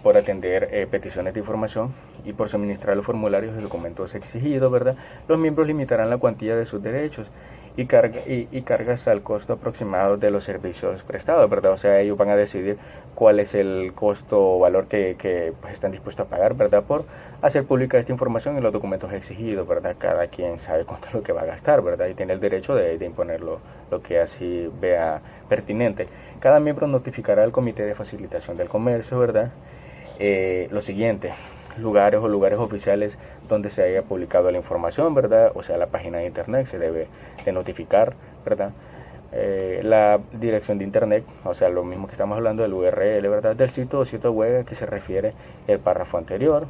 por atender peticiones de información y por suministrar los formularios y documentos exigidos, ¿verdad? Los miembros limitarán la cuantía de sus derechos y cargas al costo aproximado de los servicios prestados, ¿verdad? O sea, ellos van a decidir cuál es el costo o valor que pues, están dispuestos a pagar, ¿verdad?, por hacer pública esta información y los documentos exigidos, ¿verdad? Cada quien sabe cuánto es lo que va a gastar, ¿verdad? Y tiene el derecho de imponerlo lo que así vea pertinente. Cada miembro notificará al Comité de Facilitación del Comercio, ¿verdad?, lo siguiente: lugares oficiales donde se haya publicado la información, ¿verdad? O sea, la página de internet se debe de notificar, ¿verdad? La dirección de internet, o sea, lo mismo que estamos hablando del URL, ¿verdad?, del sitio o sitio web que se refiere el párrafo anterior.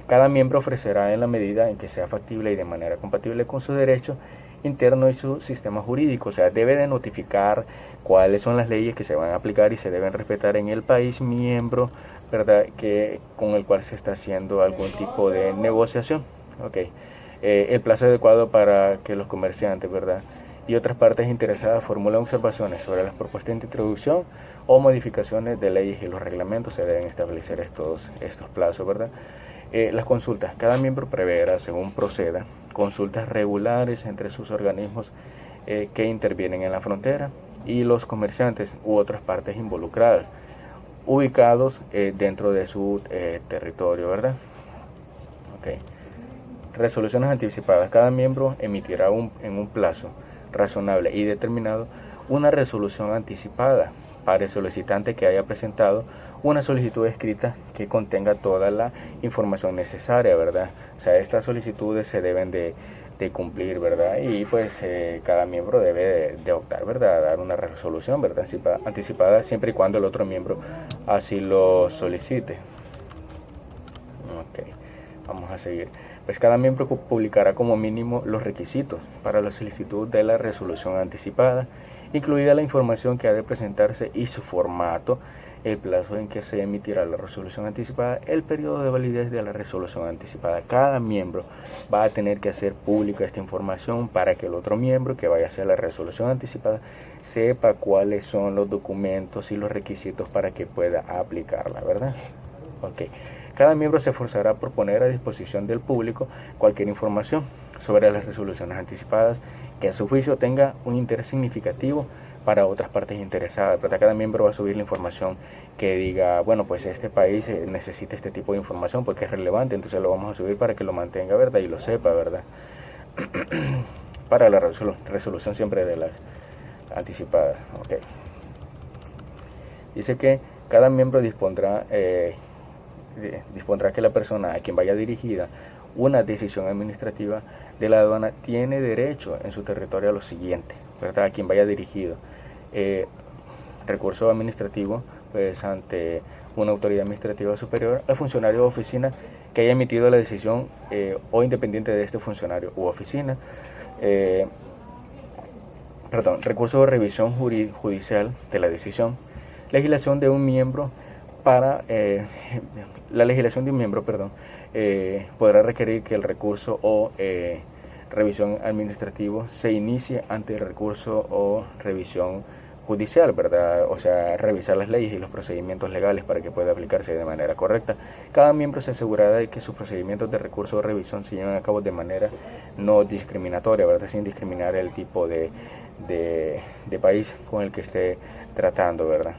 Cada miembro ofrecerá, en la medida en que sea factible y de manera compatible con sus derechos interno y su sistema jurídico, o sea, debe de notificar cuáles son las leyes que se van a aplicar y se deben respetar en el país miembro, ¿verdad?, con el cual se está haciendo algún tipo de negociación. El plazo adecuado para que los comerciantes, ¿verdad?, y otras partes interesadas formulen observaciones sobre las propuestas de introducción o modificaciones de leyes y los reglamentos. Se deben establecer estos plazos, ¿verdad? Las consultas. Cada miembro preverá, según proceda, consultas regulares entre sus organismos que intervienen en la frontera, y los comerciantes u otras partes involucradas, ubicados dentro de su territorio, ¿verdad? Okay. Resoluciones anticipadas. Cada miembro emitirá en un plazo razonable y determinado una resolución anticipada para el solicitante que haya presentado una solicitud escrita que contenga toda la información necesaria, ¿verdad? O sea, estas solicitudes se deben de cumplir, ¿verdad? Y pues cada miembro debe de optar, ¿verdad? A dar una resolución, ¿verdad? Anticipada siempre y cuando el otro miembro así lo solicite. Ok, vamos a seguir. Pues cada miembro publicará como mínimo los requisitos para la solicitud de la resolución anticipada, incluida la información que ha de presentarse y su formato, el plazo en que se emitirá la resolución anticipada, el periodo de validez de la resolución anticipada. Cada miembro va a tener que hacer pública esta información para que el otro miembro que vaya a hacer la resolución anticipada sepa cuáles son los documentos y los requisitos para que pueda aplicarla, ¿verdad? Ok. Cada miembro se esforzará por poner a disposición del público cualquier información sobre las resoluciones anticipadas que a su juicio tenga un interés significativo para otras partes interesadas. Cada miembro va a subir la información que diga, bueno, pues este país necesita este tipo de información porque es relevante, entonces lo vamos a subir para que lo mantenga, ¿verdad? Y lo sepa, ¿verdad? Para la resolución siempre de las anticipadas. Okay. Dice que cada miembro dispondrá que la persona a quien vaya dirigida una decisión administrativa de la aduana tiene derecho en su territorio a lo siguiente, ¿verdad? A quien vaya dirigido recurso administrativo, pues ante una autoridad administrativa superior, al funcionario o oficina que haya emitido la decisión o independiente de este funcionario u oficina, recurso de revisión judicial de la decisión, legislación de un miembro para la legislación de un miembro, podrá requerir que el recurso o revisión administrativo se inicie ante el recurso o revisión judicial, ¿verdad? O sea, revisar las leyes y los procedimientos legales para que pueda aplicarse de manera correcta. Cada miembro se asegurará de que sus procedimientos de recurso o revisión se lleven a cabo de manera no discriminatoria, ¿verdad? Sin discriminar el tipo de país con el que esté tratando, ¿verdad?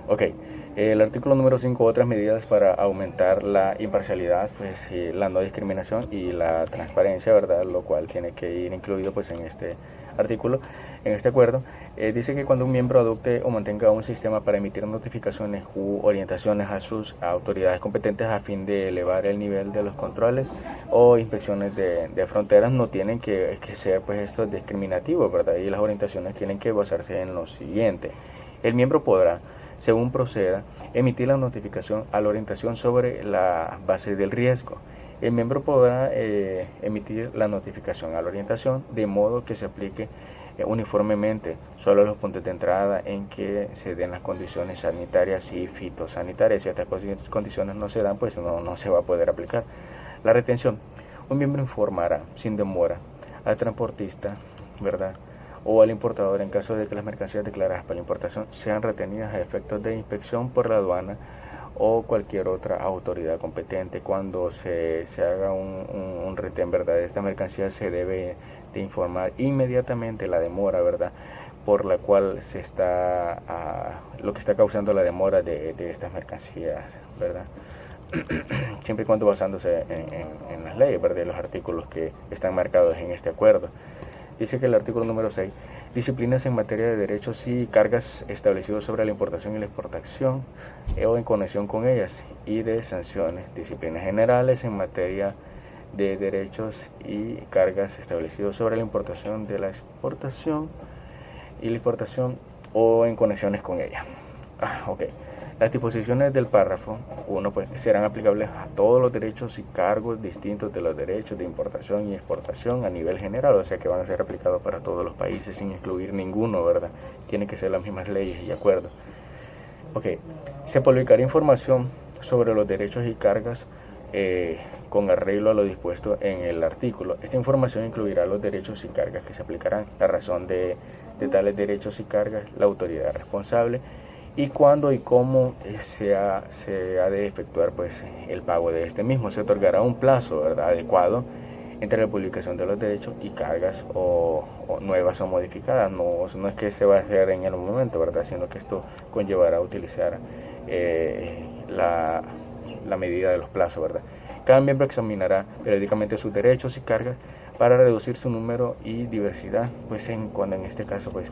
Ok, el artículo número 5, otras medidas para aumentar la imparcialidad, pues la no discriminación y la transparencia, ¿verdad? Lo cual tiene que ir incluido pues en este artículo, en este acuerdo. Dice que cuando un miembro adopte o mantenga un sistema para emitir notificaciones u orientaciones a sus autoridades competentes a fin de elevar el nivel de los controles o inspecciones de fronteras, no tienen que ser pues esto discriminativo, ¿verdad? Y las orientaciones tienen que basarse en lo siguiente. El miembro podrá, según proceda, emitir la notificación a la orientación sobre la base del riesgo. El miembro podrá emitir la notificación a la orientación de modo que se aplique uniformemente solo a los puntos de entrada en que se den las condiciones sanitarias y fitosanitarias. Si estas condiciones no se dan, pues no se va a poder aplicar. La retención. Un miembro informará sin demora al transportista, ¿verdad?, o al importador en caso de que las mercancías declaradas para la importación sean retenidas a efectos de inspección por la aduana o cualquier otra autoridad competente. Cuando se haga un retén, ¿verdad?, de esta mercancía, se debe de informar inmediatamente la demora, ¿verdad?, por la cual se está lo que está causando la demora de estas mercancías, ¿verdad? Siempre y cuando basándose en las leyes, ¿verdad?, los artículos que están marcados en este acuerdo. Dice que el artículo número 6, disciplinas en materia de derechos y cargas establecidos sobre la importación y la exportación o en conexión con ellas, y de sanciones, disciplinas generales en materia de derechos y cargas establecidos sobre la importación, de la exportación y la exportación o en conexiones con ella. Ok. Las disposiciones del párrafo 1 pues, serán aplicables a todos los derechos y cargos distintos de los derechos de importación y exportación a nivel general, o sea que van a ser aplicados para todos los países sin excluir ninguno, ¿verdad? Tienen que ser las mismas leyes y acuerdos. Ok, se publicará información sobre los derechos y cargas con arreglo a lo dispuesto en el artículo. Esta información incluirá los derechos y cargas que se aplicarán, la razón de tales derechos y cargas, la autoridad responsable, y cuándo y cómo se ha de efectuar pues el pago de este mismo. Se otorgará un plazo, ¿verdad?, adecuado entre la publicación de los derechos y cargas o nuevas o modificadas. No es que se va a hacer en el momento, ¿verdad? Sino que esto conllevará a utilizar la medida de los plazos, ¿verdad? Cada miembro examinará periódicamente sus derechos y cargas para reducir su número y diversidad, pues cuando en este caso pues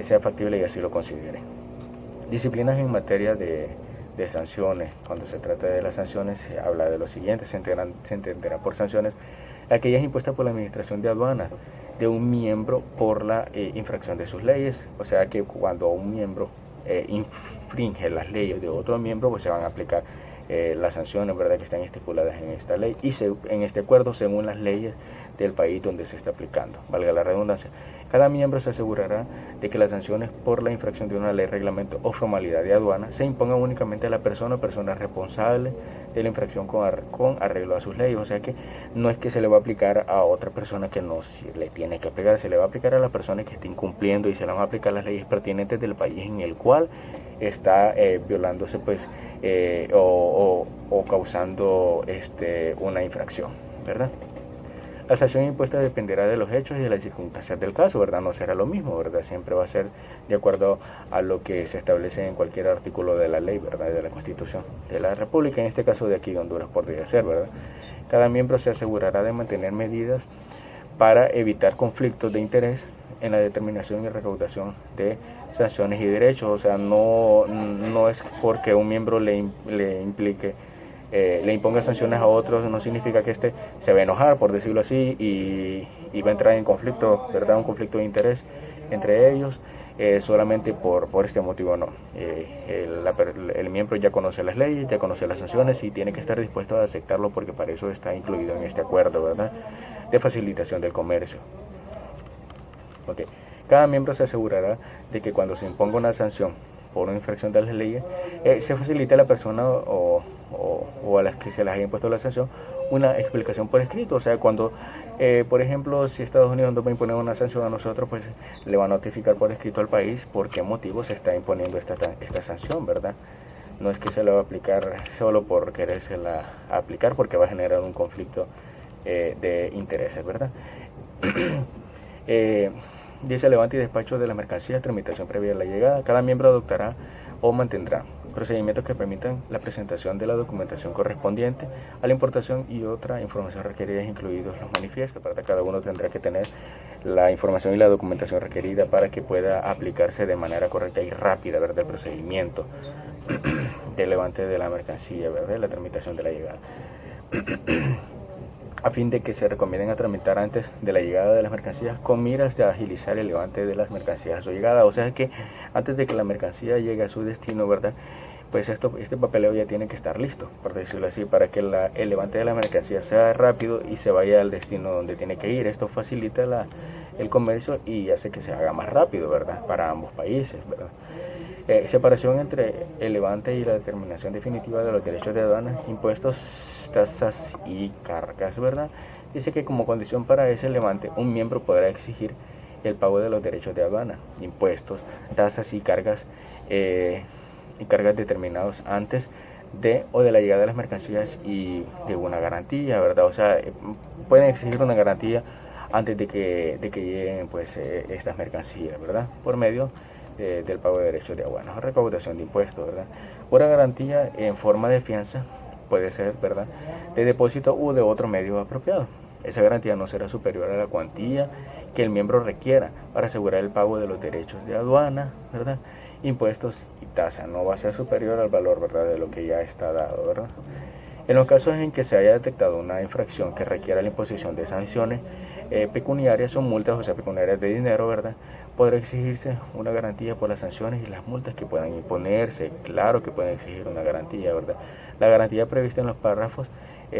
sea factible y así lo considere. Disciplinas en materia de sanciones. Cuando se trata de las sanciones se habla de lo siguiente: se entenderá por sanciones aquellas impuestas por la administración de aduanas de un miembro por la infracción de sus leyes. O sea que cuando un miembro infringe las leyes de otro miembro, pues se van a aplicar las sanciones, ¿verdad?, que están estipuladas en esta ley y en este acuerdo según las leyes del país donde se está aplicando, valga la redundancia. Cada miembro se asegurará de que las sanciones por la infracción de una ley, reglamento o formalidad de aduana se impongan únicamente a la persona o personas responsables de la infracción con arreglo a sus leyes. O sea que no es que se le va a aplicar a otra persona que no se le tiene que aplicar, se le va a aplicar a la persona que esté incumpliendo y se le van a aplicar las leyes pertinentes del país en el cual está violándose pues o causando una infracción, ¿verdad? La sanción impuesta dependerá de los hechos y de las circunstancias del caso, ¿verdad? No será lo mismo, ¿verdad? Siempre va a ser de acuerdo a lo que se establece en cualquier artículo de la ley, ¿verdad? De la Constitución de la República, en este caso de aquí de Honduras podría ser, ¿verdad? Cada miembro se asegurará de mantener medidas para evitar conflictos de interés en la determinación y recaudación de sanciones y derechos. O sea, no es porque un miembro le imponga sanciones a otros, no significa que se va a enojar, por decirlo así, y va a entrar en conflicto, ¿verdad? Un conflicto de interés entre ellos, solamente por este motivo no. El miembro ya conoce las leyes, ya conoce las sanciones y tiene que estar dispuesto a aceptarlo porque para eso está incluido en este acuerdo, ¿verdad?, de facilitación del comercio. Okay. Cada miembro se asegurará de que cuando se imponga una sanción por una infracción de las leyes, se facilite a la persona o a las que se les haya impuesto la sanción una explicación por escrito. O sea, cuando, por ejemplo, si Estados Unidos nos va a imponer una sanción a nosotros, pues le va a notificar por escrito al país por qué motivo se está imponiendo esta sanción, ¿verdad? No es que se la va a aplicar solo por querérsela aplicar, porque va a generar un conflicto de intereses, ¿verdad? Dice: levante y despacho de las mercancías, tramitación previa a la llegada. Cada miembro adoptará o mantendrá procedimientos que permitan la presentación de la documentación correspondiente a la importación y otra información requerida, incluidos los manifiestos. Para cada uno tendrá que tener la información y la documentación requerida para que pueda aplicarse de manera correcta y rápida, ¿verdad?, el procedimiento de levante de la mercancía, ¿verdad?, la tramitación de la llegada. A fin de que se recomienden a tramitar antes de la llegada de las mercancías con miras de agilizar el levante de las mercancías a su llegada. O sea que antes de que la mercancía llegue a su destino, ¿verdad?, pues este papeleo ya tiene que estar listo, por decirlo así, para que el levante de la mercancía sea rápido y se vaya al destino donde tiene que ir. Esto facilita el comercio y hace que se haga más rápido, ¿verdad?, para ambos países, ¿verdad? Separación entre el levante y la determinación definitiva de los derechos de aduana, impuestos, tasas y cargas, ¿verdad? Dice que como condición para ese levante, un miembro podrá exigir el pago de los derechos de aduana, impuestos, tasas y cargas determinados antes de o de la llegada de las mercancías y de una garantía, ¿verdad? O sea, pueden exigir una garantía antes de que lleguen pues estas mercancías, ¿verdad?, por medio del pago de derechos de aduana, recaudación de impuestos, ¿verdad? Una garantía en forma de fianza puede ser, ¿verdad?, de depósito u de otro medio apropiado. Esa garantía no será superior a la cuantía que el miembro requiera para asegurar el pago de los derechos de aduana, ¿verdad?, impuestos y tasa. No va a ser superior al valor, ¿verdad?, de lo que ya está dado, ¿verdad? En los casos en que se haya detectado una infracción que requiera la imposición de sanciones pecuniarias o multas, o sea, pecuniarias de dinero, ¿verdad?, podrá exigirse una garantía por las sanciones y las multas que puedan imponerse. Claro que pueden exigir una garantía, ¿verdad? La garantía prevista en los párrafos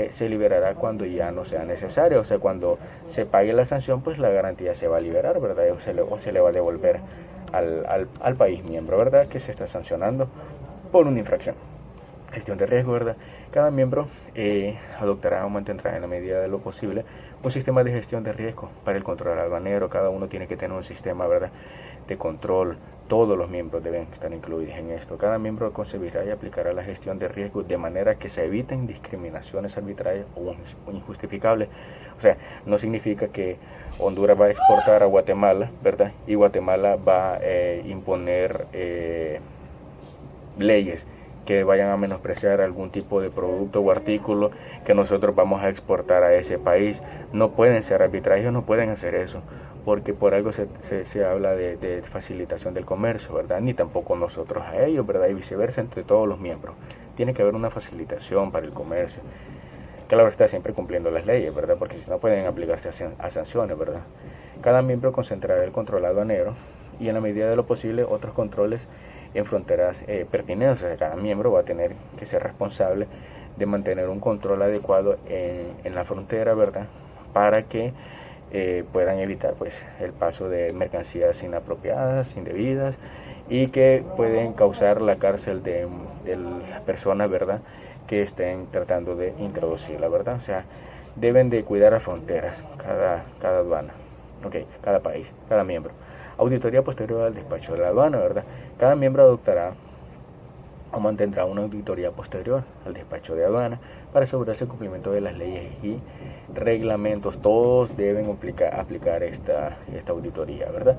se liberará cuando ya no sea necesario. O sea, cuando se pague la sanción, pues la garantía se va a liberar, ¿verdad?, o se le va a devolver al país miembro, ¿verdad?, que se está sancionando por una infracción. Gestión de riesgo, ¿verdad? Cada miembro adoptará o mantendrá en la medida de lo posible un sistema de gestión de riesgo para el control aduanero. Cada uno tiene que tener un sistema, ¿verdad?, de control. Todos los miembros deben estar incluidos en esto. Cada miembro concebirá y aplicará la gestión de riesgo de manera que se eviten discriminaciones arbitrarias o injustificables. O sea, no significa que Honduras va a exportar a Guatemala, ¿verdad?, y Guatemala va a imponer leyes que vayan a menospreciar algún tipo de producto o artículo que nosotros vamos a exportar a ese país. No pueden ser arbitrarios, no pueden hacer eso, porque por algo se habla de facilitación del comercio, ¿verdad? Ni tampoco nosotros a ellos, ¿verdad? Y viceversa entre todos los miembros. Tiene que haber una facilitación para el comercio. Claro, está siempre cumpliendo las leyes, ¿verdad? Porque si no pueden aplicarse a sanciones, ¿verdad? Cada miembro concentrará el control aduanero y en la medida de lo posible otros controles en fronteras pertinentes. O sea, cada miembro va a tener que ser responsable de mantener un control adecuado en la frontera, ¿verdad?, para que puedan evitar pues el paso de mercancías inapropiadas, indebidas, y que pueden causar la cárcel de las personas, ¿verdad?, que estén tratando de introducirla, ¿verdad? O sea, deben de cuidar las fronteras, cada aduana, cada país, cada miembro. Auditoría posterior al despacho de la aduana, ¿verdad? Cada miembro adoptará o mantendrá una auditoría posterior al despacho de aduana para asegurarse el cumplimiento de las leyes y reglamentos. Todos deben aplicar esta auditoría, ¿verdad?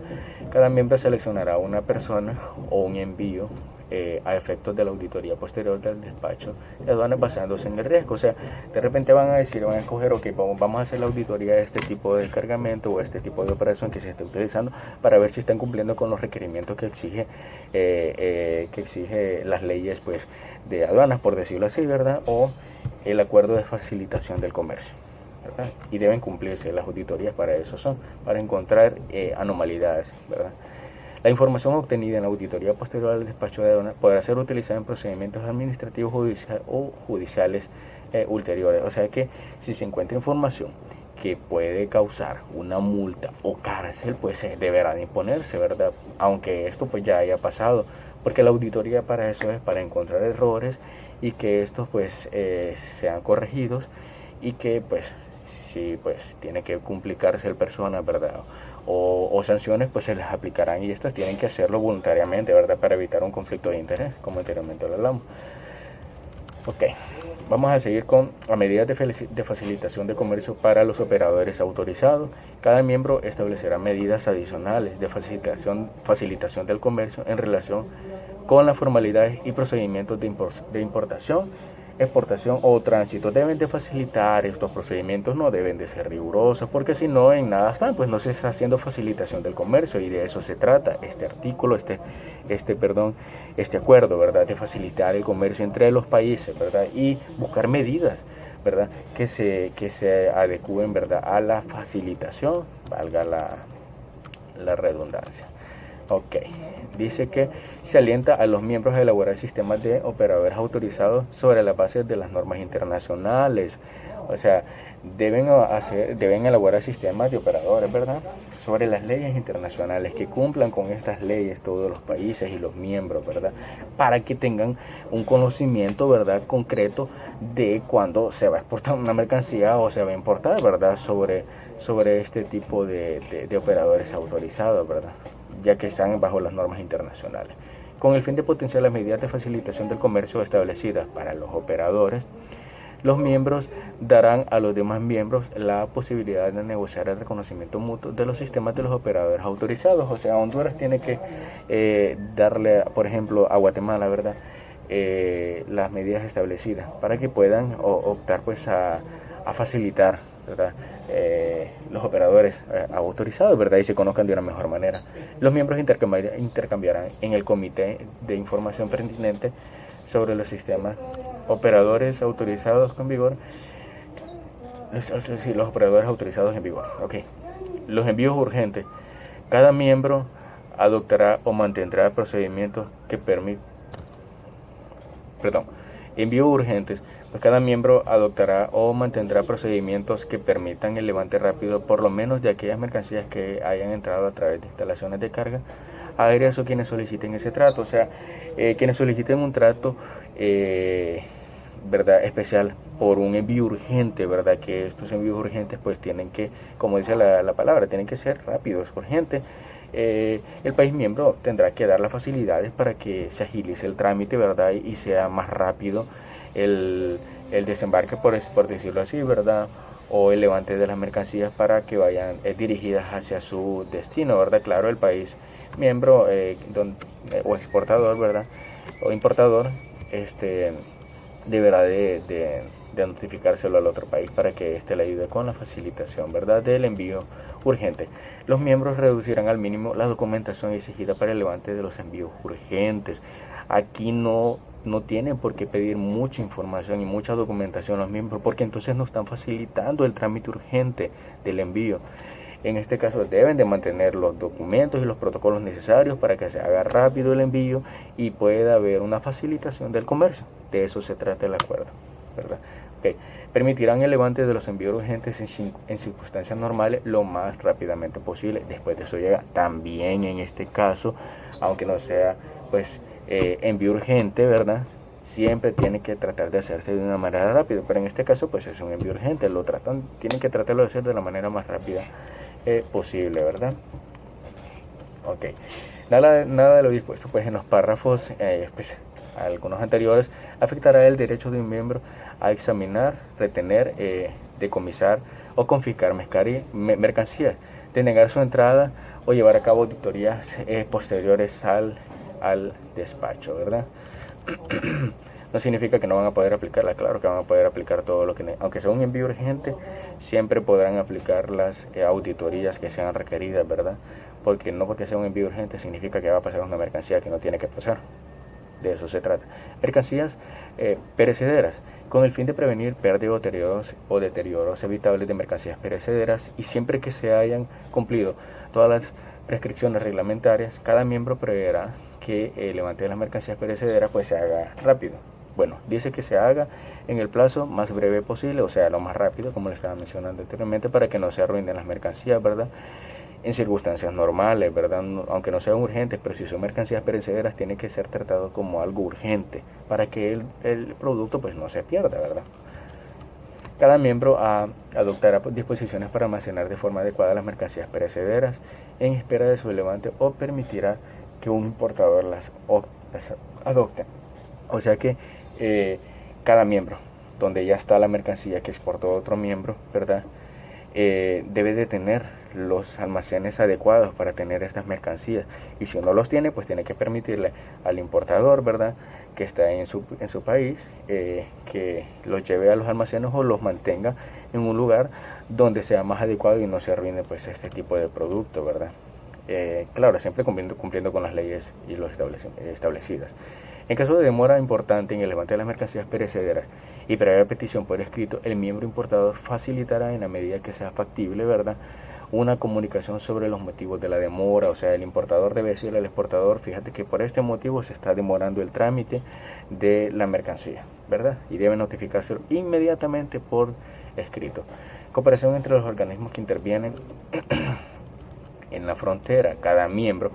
Cada miembro seleccionará una persona o un envío a efectos de la auditoría posterior del despacho de aduanas basándose en el riesgo. O sea, de repente van a escoger, ok, vamos a hacer la auditoría de este tipo de cargamento o este tipo de operación que se esté utilizando para ver si están cumpliendo con los requerimientos que exige las leyes pues de aduanas, por decirlo así, ¿verdad? O el acuerdo de facilitación del comercio, ¿verdad? Y deben cumplirse las auditorías, para eso son, para encontrar anomalidades, ¿verdad? La información obtenida en la auditoría posterior al despacho de aduanas podrá ser utilizada en procedimientos administrativos o judiciales ulteriores. O sea que si se encuentra información que puede causar una multa o cárcel, pues deberá de imponerse, ¿verdad? Aunque esto pues ya haya pasado, porque la auditoría para eso es para encontrar errores y que estos pues sean corregidos, y que pues si pues tiene que complicarse el personal, ¿verdad?, o sanciones, pues se les aplicarán, y estas tienen que hacerlo voluntariamente, ¿verdad?, para evitar un conflicto de interés, como anteriormente lo hablamos. Ok, vamos a seguir con las medidas de facilitación de comercio para los operadores autorizados. Cada miembro establecerá medidas adicionales de facilitación del comercio en relación con las formalidades y procedimientos de importación, exportación o tránsito. Deben de facilitar estos procedimientos, no deben de ser rigurosos, porque si no, en nada están, pues no se está haciendo facilitación del comercio, y de eso se trata este artículo, este acuerdo, ¿verdad?, de facilitar el comercio entre los países, ¿verdad?, y buscar medidas, ¿verdad?, que se adecúen, ¿verdad?, a la facilitación, valga la redundancia. Ok, dice que se alienta a los miembros a elaborar sistemas de operadores autorizados sobre la base de las normas internacionales. O sea, deben elaborar sistemas de operadores, ¿verdad?, sobre las leyes internacionales, que cumplan con estas leyes todos los países y los miembros, ¿verdad?, para que tengan un conocimiento, ¿verdad?, concreto de cuando se va a exportar una mercancía o se va a importar, ¿verdad?, sobre este tipo de operadores autorizados, ¿verdad?, ya que están bajo las normas internacionales. Con el fin de potenciar las medidas de facilitación del comercio establecidas para los operadores, los miembros darán a los demás miembros la posibilidad de negociar el reconocimiento mutuo de los sistemas de los operadores autorizados. O sea, Honduras tiene que darle, por ejemplo, a Guatemala, ¿verdad?, las medidas establecidas para que puedan optar pues a facilitar, ¿verdad?, los operadores autorizados, ¿verdad?, y se conozcan de una mejor manera. Los miembros intercambiarán en el comité de información pertinente sobre los sistemas operadores autorizados en vigor. Los operadores autorizados en vigor. Ok. Los envíos urgentes. Cada miembro adoptará o mantendrá procedimientos que envíos urgentes. Pues cada miembro adoptará o mantendrá procedimientos que permitan el levante rápido, por lo menos de aquellas mercancías que hayan entrado a través de instalaciones de carga aéreas o quienes soliciten ese trato. O sea, quienes soliciten un trato ¿verdad?, especial por un envío urgente, ¿verdad?, que estos envíos urgentes pues tienen que, como dice la palabra, tienen que ser rápidos, urgentes. El país miembro tendrá que dar las facilidades para que se agilice el trámite, ¿verdad?, y sea más rápido el, el desembarque, por decirlo así, ¿verdad?, o el levante de las mercancías para que vayan dirigidas hacia su destino, ¿verdad? Claro, el país miembro o exportador, ¿verdad?, o importador, deberá de notificárselo al otro país para que éste le ayude con la facilitación, ¿verdad?, del envío urgente. Los miembros reducirán al mínimo la documentación exigida para el levante de los envíos urgentes. Aquí no tienen por qué pedir mucha información y mucha documentación los miembros, porque entonces no están facilitando el trámite urgente del envío. En este caso deben de mantener los documentos y los protocolos necesarios para que se haga rápido el envío y pueda haber una facilitación del comercio. De eso se trata el acuerdo, ¿verdad? Okay. Permitirán el levante de los envíos urgentes en circunstancias normales lo más rápidamente posible. Después de eso llega también en este caso, aunque no sea pues envío urgente, ¿verdad?, siempre tiene que tratar de hacerse de una manera rápida, pero en este caso pues es un envío urgente, tienen que tratarlo de hacer de la manera más rápida posible, ¿verdad? Ok, nada de lo dispuesto pues en los párrafos pues, algunos anteriores afectará el derecho de un miembro a examinar, retener, decomisar o confiscar mercancías, denegar su entrada o llevar a cabo auditorías posteriores al despacho, ¿verdad? No significa que no van a poder aplicarla, claro que van a poder aplicar todo lo que, aunque sea un envío urgente, siempre podrán aplicar las auditorías que sean requeridas, ¿verdad? Porque no porque sea un envío urgente significa que va a pasar una mercancía que no tiene que pasar. De eso se trata. Mercancías perecederas, con el fin de prevenir pérdida o deterioros evitables de mercancías perecederas, y siempre que se hayan cumplido todas las prescripciones reglamentarias, cada miembro preverá que el levante de las mercancías perecederas pues se haga rápido. Bueno, dice que se haga en el plazo más breve posible, o sea, lo más rápido, como le estaba mencionando anteriormente, para que no se arruinen las mercancías, ¿verdad?, en circunstancias normales, ¿verdad?, aunque no sean urgentes, pero si son mercancías perecederas, tiene que ser tratado como algo urgente para que el producto pues no se pierda, ¿verdad? Cada miembro adoptará disposiciones para almacenar de forma adecuada las mercancías perecederas en espera de su levante, o permitirá que un importador las adopte. O sea que cada miembro, donde ya está la mercancía que exportó otro miembro, ¿verdad?, debe de tener los almacenes adecuados para tener estas mercancías, y si no los tiene, pues tiene que permitirle al importador, ¿verdad?, que está en su país, que los lleve a los almacenes o los mantenga en un lugar donde sea más adecuado y no se arruine pues este tipo de producto, ¿verdad? Claro, siempre cumpliendo con las leyes y los establecidas. En caso de demora importante en el levante de las mercancías perecederas y previa petición por escrito, el miembro importador facilitará, en la medida que sea factible, ¿verdad?, una comunicación sobre los motivos de la demora. O sea, el importador debe decirle al exportador: fíjate que por este motivo se está demorando el trámite de la mercancía, ¿verdad?, y debe notificárselo inmediatamente por escrito. Cooperación entre los organismos que intervienen en la frontera. Cada miembro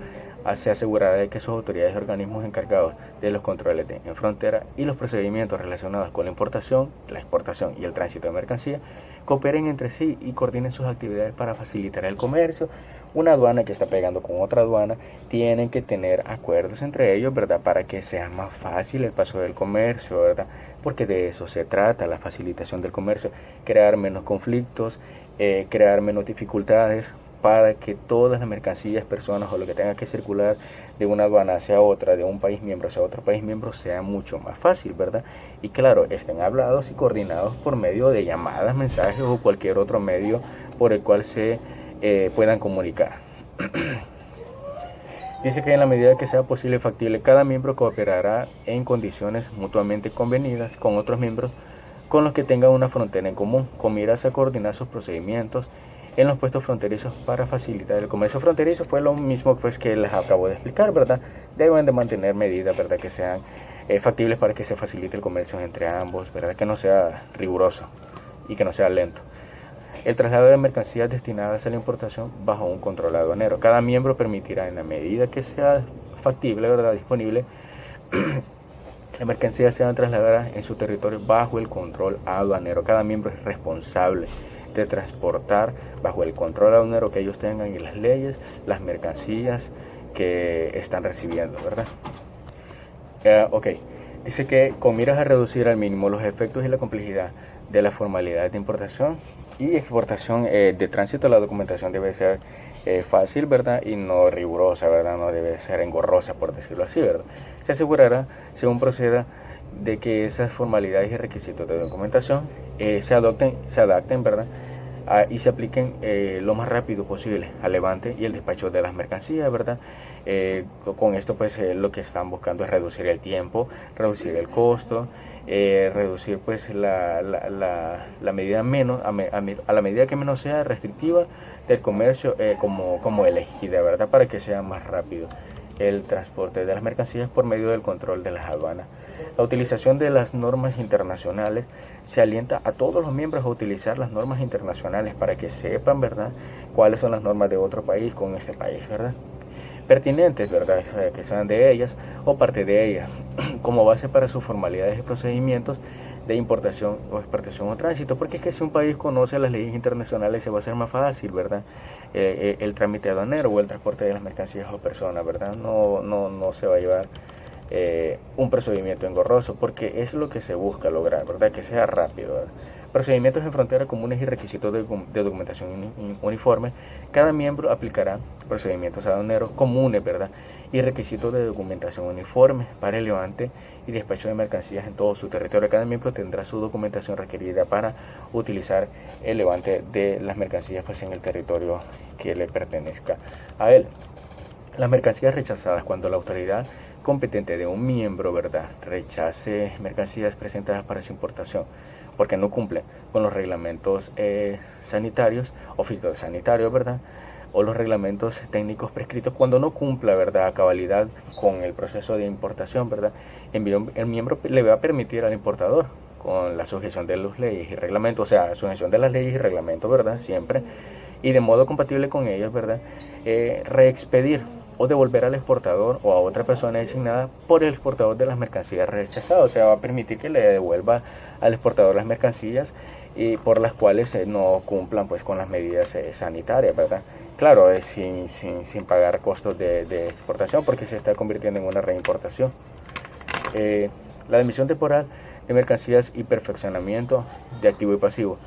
se asegurará de que sus autoridades y organismos encargados de los controles en frontera y los procedimientos relacionados con la importación, la exportación y el tránsito de mercancía cooperen entre sí y coordinen sus actividades para facilitar el comercio. Una aduana que está pegando con otra aduana tienen que tener acuerdos entre ellos, ¿verdad?, para que sea más fácil el paso del comercio, ¿verdad?, porque de eso se trata, la facilitación del comercio, crear menos conflictos, crear menos dificultades, para que todas las mercancías, personas o lo que tenga que circular de una aduana hacia otra, de un país miembro hacia otro país miembro, sea mucho más fácil, ¿verdad? Y claro, estén hablados y coordinados por medio de llamadas, mensajes o cualquier otro medio por el cual se puedan comunicar. Dice que en la medida que sea posible y factible, cada miembro cooperará en condiciones mutuamente convenidas con otros miembros con los que tenga una frontera en común, con miras a coordinar sus procedimientos en los puestos fronterizos para facilitar el comercio fronterizo. Fue lo mismo pues que les acabo de explicar, ¿verdad? Deben de mantener medidas, ¿verdad?, que sean factibles para que se facilite el comercio entre ambos, ¿verdad?, que no sea riguroso y que no sea lento. El traslado de mercancías destinadas a la importación bajo un control aduanero. Cada miembro permitirá, en la medida que sea factible, ¿verdad?, disponible, Las mercancías se van a trasladar en su territorio bajo el control aduanero. Cada miembro es responsable de transportar bajo el control aduanero que ellos tengan y las leyes, las mercancías que están recibiendo, ¿verdad? Ok, dice que con miras a reducir al mínimo los efectos y la complejidad de las formalidades de importación y exportación de tránsito, la documentación debe ser fácil, ¿verdad? Y no rigurosa, ¿verdad? No debe ser engorrosa, por decirlo así, ¿verdad? Se asegurará, según proceda, de que esas formalidades y requisitos de documentación se adapten, ¿verdad? Y se apliquen lo más rápido posible al levante y el despacho de las mercancías, ¿verdad? Con esto pues lo que están buscando es reducir el tiempo, reducir el costo, reducir pues la medida menos, a la medida que menos sea restrictiva del comercio como elegida, ¿verdad? Para que sea más rápido el transporte de las mercancías por medio del control de las aduanas. La utilización de las normas internacionales se alienta a todos los miembros a utilizar las normas internacionales para que sepan, ¿verdad?, cuáles son las normas de otro país con este país, ¿verdad?, pertinentes, ¿verdad?, que sean de ellas o parte de ellas, como base para sus formalidades y procedimientos de importación o exportación o tránsito, porque es que si un país conoce las leyes internacionales se va a hacer más fácil, ¿verdad?, el trámite aduanero o el transporte de las mercancías o personas, ¿verdad?, no se va a llevar un procedimiento engorroso, porque es lo que se busca lograr, ¿verdad?, que sea rápido, ¿verdad? Procedimientos en frontera comunes y requisitos de documentación uniforme. Cada miembro aplicará procedimientos aduaneros comunes, ¿verdad?, y requisitos de documentación uniforme para el levante y despacho de mercancías en todo su territorio. Cada miembro tendrá su documentación requerida para utilizar el levante de las mercancías pues, en el territorio que le pertenezca a él. Las mercancías rechazadas: cuando la autoridad competente de un miembro, ¿verdad?, rechace mercancías presentadas para su importación porque no cumplen con los reglamentos sanitarios o fitosanitarios, ¿verdad?, o los reglamentos técnicos prescritos, cuando no cumpla, ¿verdad?, a cabalidad con el proceso de importación, ¿verdad?, el miembro le va a permitir al importador, con la sujeción de las leyes y reglamentos, o sea, sujeción de las leyes y reglamentos, ¿verdad?, siempre, y de modo compatible con ellos, ¿verdad?, reexpedir o devolver al exportador o a otra persona designada por el exportador de las mercancías rechazadas. O sea, va a permitir que le devuelva al exportador las mercancías y por las cuales no cumplan pues con las medidas sanitarias, ¿verdad? Claro, sin pagar costos de exportación, porque se está convirtiendo en una reimportación. La emisión temporal de mercancías y perfeccionamiento de activo y pasivo.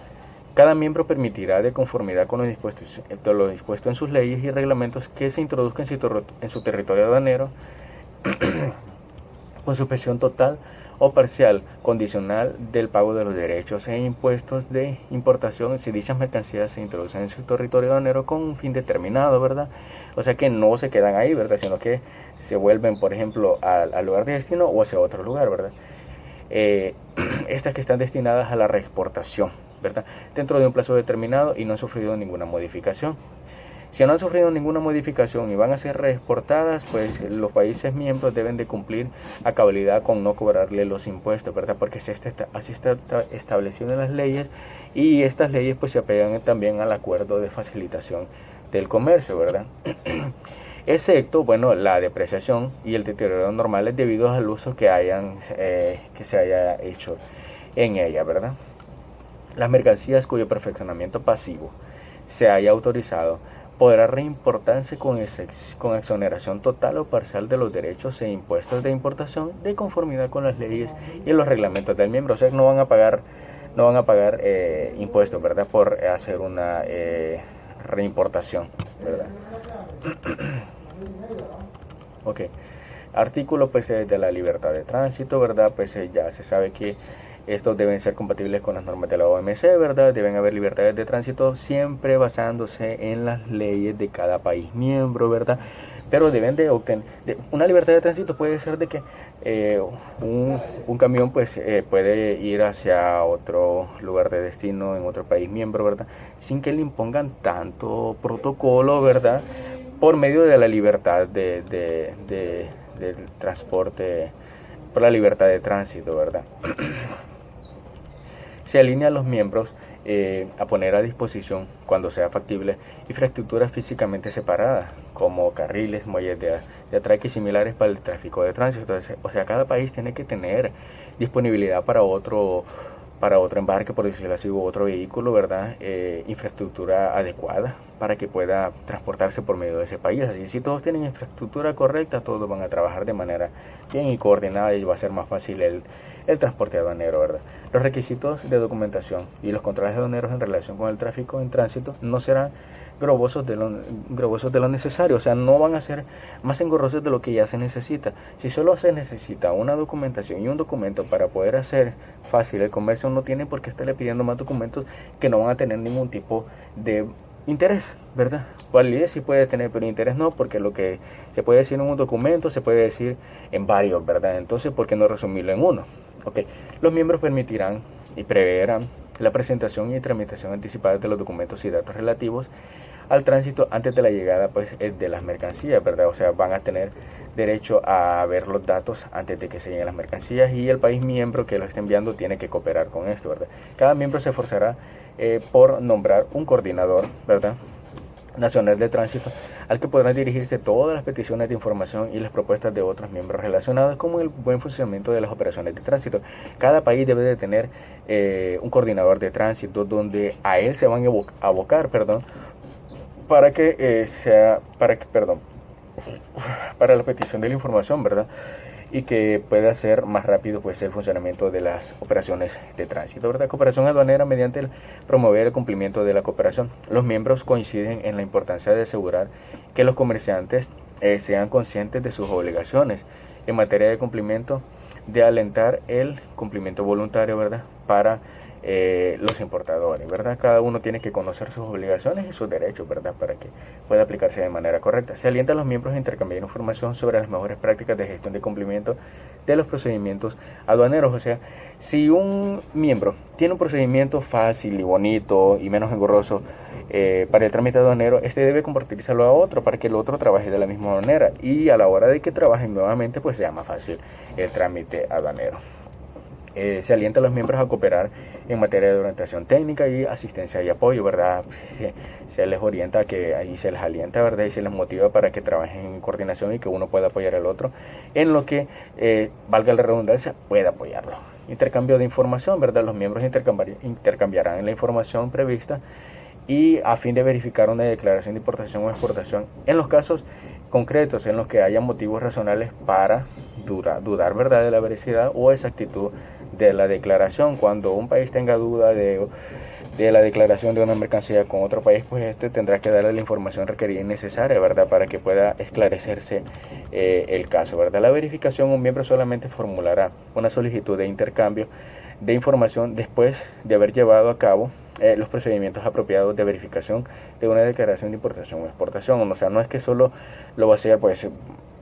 Cada miembro permitirá, de conformidad con lo dispuesto en sus leyes y reglamentos, que se introduzca en su territorio aduanero con suspensión total o parcial condicional del pago de los derechos e impuestos de importación si dichas mercancías se introducen en su territorio aduanero con un fin determinado, ¿verdad? O sea que no se quedan ahí, ¿verdad?, sino que se vuelven, por ejemplo, al lugar de destino o hacia otro lugar, ¿verdad? Estas que están destinadas a la reexportación, ¿verdad?, dentro de un plazo determinado y no han sufrido ninguna modificación. Si no han sufrido ninguna modificación y van a ser reexportadas, pues los países miembros deben de cumplir a cabalidad con no cobrarle los impuestos, ¿verdad?, porque así está establecido en las leyes, y estas leyes pues se apegan también al acuerdo de facilitación del comercio, ¿verdad? Excepto, bueno, la depreciación y el deterioro normales debido al uso que se haya hecho en ella, ¿verdad? Las mercancías cuyo perfeccionamiento pasivo se haya autorizado podrá reimportarse con exoneración total o parcial de los derechos e impuestos de importación de conformidad con las leyes y los reglamentos del miembro. O sea, no van a pagar impuestos, ¿verdad?, por hacer una reimportación, ¿verdad? Ok, artículo pues de la libertad de tránsito, ¿verdad? Pues ya se sabe que estos deben ser compatibles con las normas de la OMC, ¿verdad? Deben haber libertades de tránsito siempre basándose en las leyes de cada país miembro, ¿verdad? Pero deben de obtener una libertad de tránsito. Puede ser de que un camión pues puede ir hacia otro lugar de destino en otro país miembro, ¿verdad?, sin que le impongan tanto protocolo, ¿verdad?, por medio de la libertad del transporte, por la libertad de tránsito, ¿verdad? Se alinea a los miembros a poner a disposición, cuando sea factible, infraestructuras físicamente separadas, como carriles, muelles de atraque y similares para el tráfico de tránsito. Entonces, o sea, cada país tiene que tener disponibilidad para otro embarque, por decirlo así, u otro vehículo, ¿verdad? Infraestructura adecuada para que pueda transportarse por medio de ese país. Así, si todos tienen infraestructura correcta, todos van a trabajar de manera bien y coordinada y va a ser más fácil el transporte aduanero, ¿verdad? Los requisitos de documentación y los controles aduaneros en relación con el tráfico en tránsito no serán grobosos de lo necesario, o sea, no van a ser más engorrosos de lo que ya se necesita. Si solo se necesita una documentación y un documento para poder hacer fácil el comercio, no tiene por qué estarle pidiendo más documentos que no van a tener ningún tipo de interés, ¿verdad? Validez sí puede tener, pero interés no, porque lo que se puede decir en un documento se puede decir en varios, ¿verdad? Entonces, ¿por qué no resumirlo en uno? Okay. Los miembros permitirán y preverán la presentación y tramitación anticipada de los documentos y datos relativos al tránsito antes de la llegada, pues, de las mercancías, ¿verdad? O sea, van a tener derecho a ver los datos antes de que se lleguen las mercancías, y el país miembro que lo esté enviando tiene que cooperar con esto, ¿verdad? Cada miembro se esforzará por nombrar un coordinador, ¿verdad?, nacional de tránsito, al que podrán dirigirse todas las peticiones de información y las propuestas de otros miembros relacionadas con el buen funcionamiento de las operaciones de tránsito. Cada país debe de tener un coordinador de tránsito donde a él se van a abocar, para la petición de la información, ¿verdad?, y que pueda ser más rápido, pues, el funcionamiento de las operaciones de tránsito, ¿verdad? Cooperación aduanera mediante promover el cumplimiento de la cooperación. Los miembros coinciden en la importancia de asegurar que los comerciantes sean conscientes de sus obligaciones en materia de cumplimiento, de alentar el cumplimiento voluntario, ¿verdad?, para los importadores, ¿verdad? Cada uno tiene que conocer sus obligaciones y sus derechos, ¿verdad?, para que pueda aplicarse de manera correcta. Se alienta a los miembros a intercambiar información sobre las mejores prácticas de gestión de cumplimiento de los procedimientos aduaneros. O sea, si un miembro tiene un procedimiento fácil y bonito y menos engorroso para el trámite aduanero, este debe compartírselo a otro para que el otro trabaje de la misma manera, y a la hora de que trabajen nuevamente, pues sea más fácil el trámite aduanero. Se alienta a los miembros a cooperar en materia de orientación técnica y asistencia y apoyo, ¿verdad? Se les orienta y se les alienta, ¿verdad?, y se les motiva para que trabajen en coordinación y que uno pueda apoyar al otro en lo que, valga la redundancia, pueda apoyarlo. Intercambio de información, ¿verdad? Los miembros intercambiarán la información prevista y a fin de verificar una declaración de importación o exportación en los casos concretos en los que haya motivos razonables para dudar, ¿verdad?, de la veracidad o exactitud de la declaración. Cuando un país tenga duda de la declaración de una mercancía con otro país, pues este tendrá que darle la información requerida y necesaria, ¿verdad?, para que pueda esclarecerse el caso, ¿verdad? La verificación: un miembro solamente formulará una solicitud de intercambio de información después de haber llevado a cabo los procedimientos apropiados de verificación de una declaración de importación o exportación. O sea, no es que solo lo va a hacer, pues,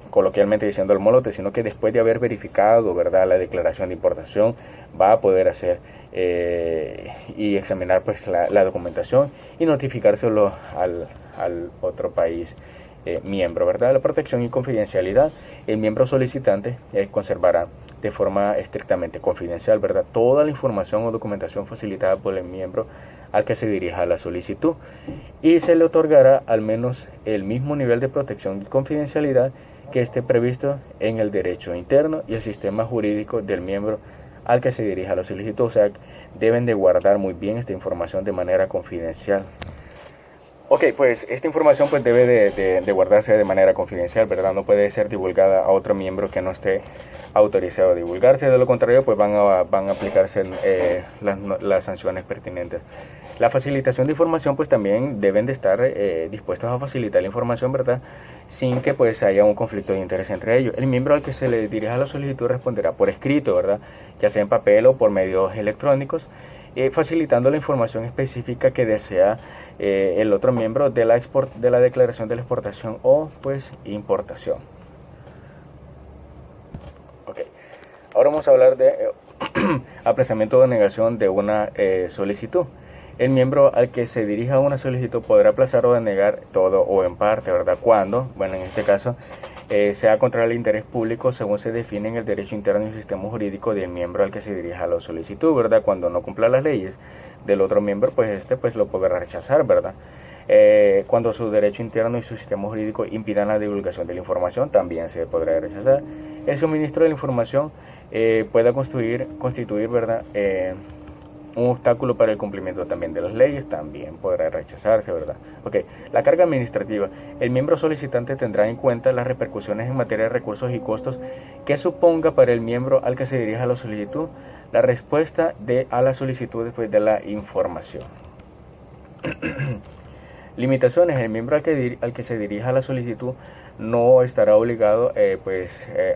coloquialmente diciendo, el molote, sino que después de haber verificado, ¿verdad?, la declaración de importación, va a poder hacer y examinar, pues, la documentación y notificárselo al otro país miembro, ¿verdad? La protección y confidencialidad: el miembro solicitante conservará de forma estrictamente confidencial, ¿verdad?, toda la información o documentación facilitada por el miembro al que se dirija la solicitud, y se le otorgará al menos el mismo nivel de protección y confidencialidad que esté previsto en el derecho interno y el sistema jurídico del miembro al que se dirija la solicitud. O sea, deben de guardar muy bien esta información de manera confidencial. Ok, pues esta información, pues, debe de guardarse de manera confidencial, ¿verdad? No puede ser divulgada a otro miembro que no esté autorizado a divulgarse. De lo contrario, pues van a aplicarse las sanciones pertinentes. La facilitación de información, pues también deben de estar dispuestos a facilitar la información, ¿verdad?, sin que, pues, haya un conflicto de interés entre ellos. El miembro al que se le dirija la solicitud responderá por escrito, ¿verdad?, ya sea en papel o por medios electrónicos, facilitando la información específica que desea el otro miembro de la declaración de la exportación o, pues, importación. Ok, ahora vamos a hablar de aplazamiento o negación de una solicitud. El miembro al que se dirija una solicitud podrá aplazar o denegar todo o en parte, ¿verdad? Cuando, bueno, en este caso, sea contra el interés público según se define en el derecho interno y el sistema jurídico del miembro al que se dirija la solicitud, ¿verdad? Cuando no cumpla las leyes del otro miembro, pues pues lo podrá rechazar, ¿verdad? Cuando su derecho interno y su sistema jurídico impidan la divulgación de la información, también se podrá rechazar. El suministro de la información pueda constituir, ¿verdad? Un obstáculo para el cumplimiento también de las leyes, también podrá rechazarse, ¿verdad? Ok, la carga administrativa. El miembro solicitante tendrá en cuenta las repercusiones en materia de recursos y costos que suponga para el miembro al que se dirija la solicitud la respuesta a la solicitud después de la información. Limitaciones. El miembro al que se dirija la solicitud no estará obligado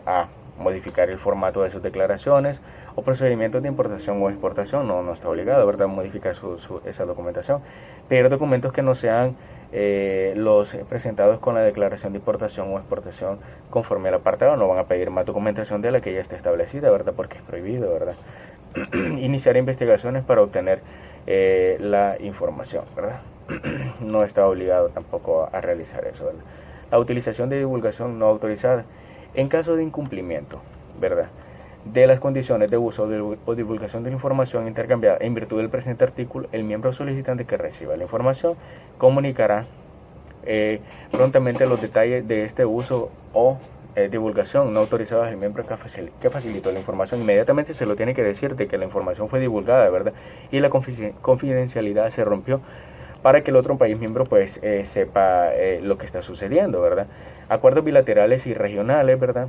a modificar el formato de sus declaraciones o procedimientos de importación o exportación. No está obligado, ¿verdad?, a modificar esa documentación. Pero documentos que no sean los presentados con la declaración de importación o exportación conforme al apartado no van a pedir más documentación de la que ya está establecida, ¿verdad?, porque es prohibido, ¿verdad? Iniciar investigaciones para obtener la información, ¿verdad? No está obligado tampoco a realizar eso, ¿verdad? La utilización de divulgación no autorizada. En caso de incumplimiento, ¿verdad?, de las condiciones de uso o divulgación de la información intercambiada en virtud del presente artículo, el miembro solicitante que reciba la información comunicará prontamente los detalles de este uso o divulgación no autorizada al miembro que facilitó la información. Inmediatamente se lo tiene que decir de que la información fue divulgada, ¿verdad?, y la confidencialidad se rompió, para que el otro país miembro pues sepa lo que está sucediendo, ¿verdad? Acuerdos bilaterales y regionales, ¿verdad?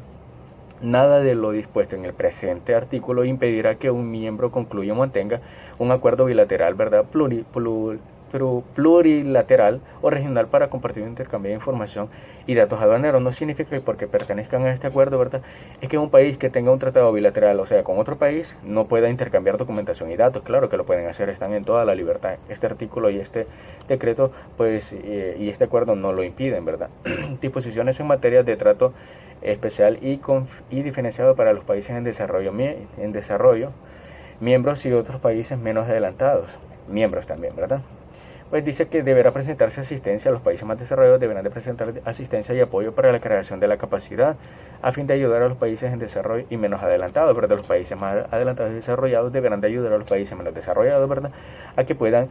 Nada de lo dispuesto en el presente artículo impedirá que un miembro concluya o mantenga un acuerdo bilateral, ¿verdad?, plurilateral o regional para compartir un intercambio de información y datos aduaneros. No significa que porque pertenezcan a este acuerdo, ¿verdad?, es que un país que tenga un tratado bilateral, o sea, con otro país, no pueda intercambiar documentación y datos. Claro que lo pueden hacer, están en toda la libertad. Este artículo y este decreto, pues, y este acuerdo no lo impiden, ¿verdad? Disposiciones en materia de trato especial y diferenciado para los países en desarrollo, miembros y otros países menos adelantados, miembros también, ¿verdad? Pues dice que deberá presentarse asistencia. Los países más desarrollados deberán de presentar asistencia y apoyo para la creación de la capacidad a fin de ayudar a los países en desarrollo y menos adelantados, ¿verdad? Los países más adelantados y desarrollados deberán de ayudar a los países menos desarrollados, ¿verdad?, a que puedan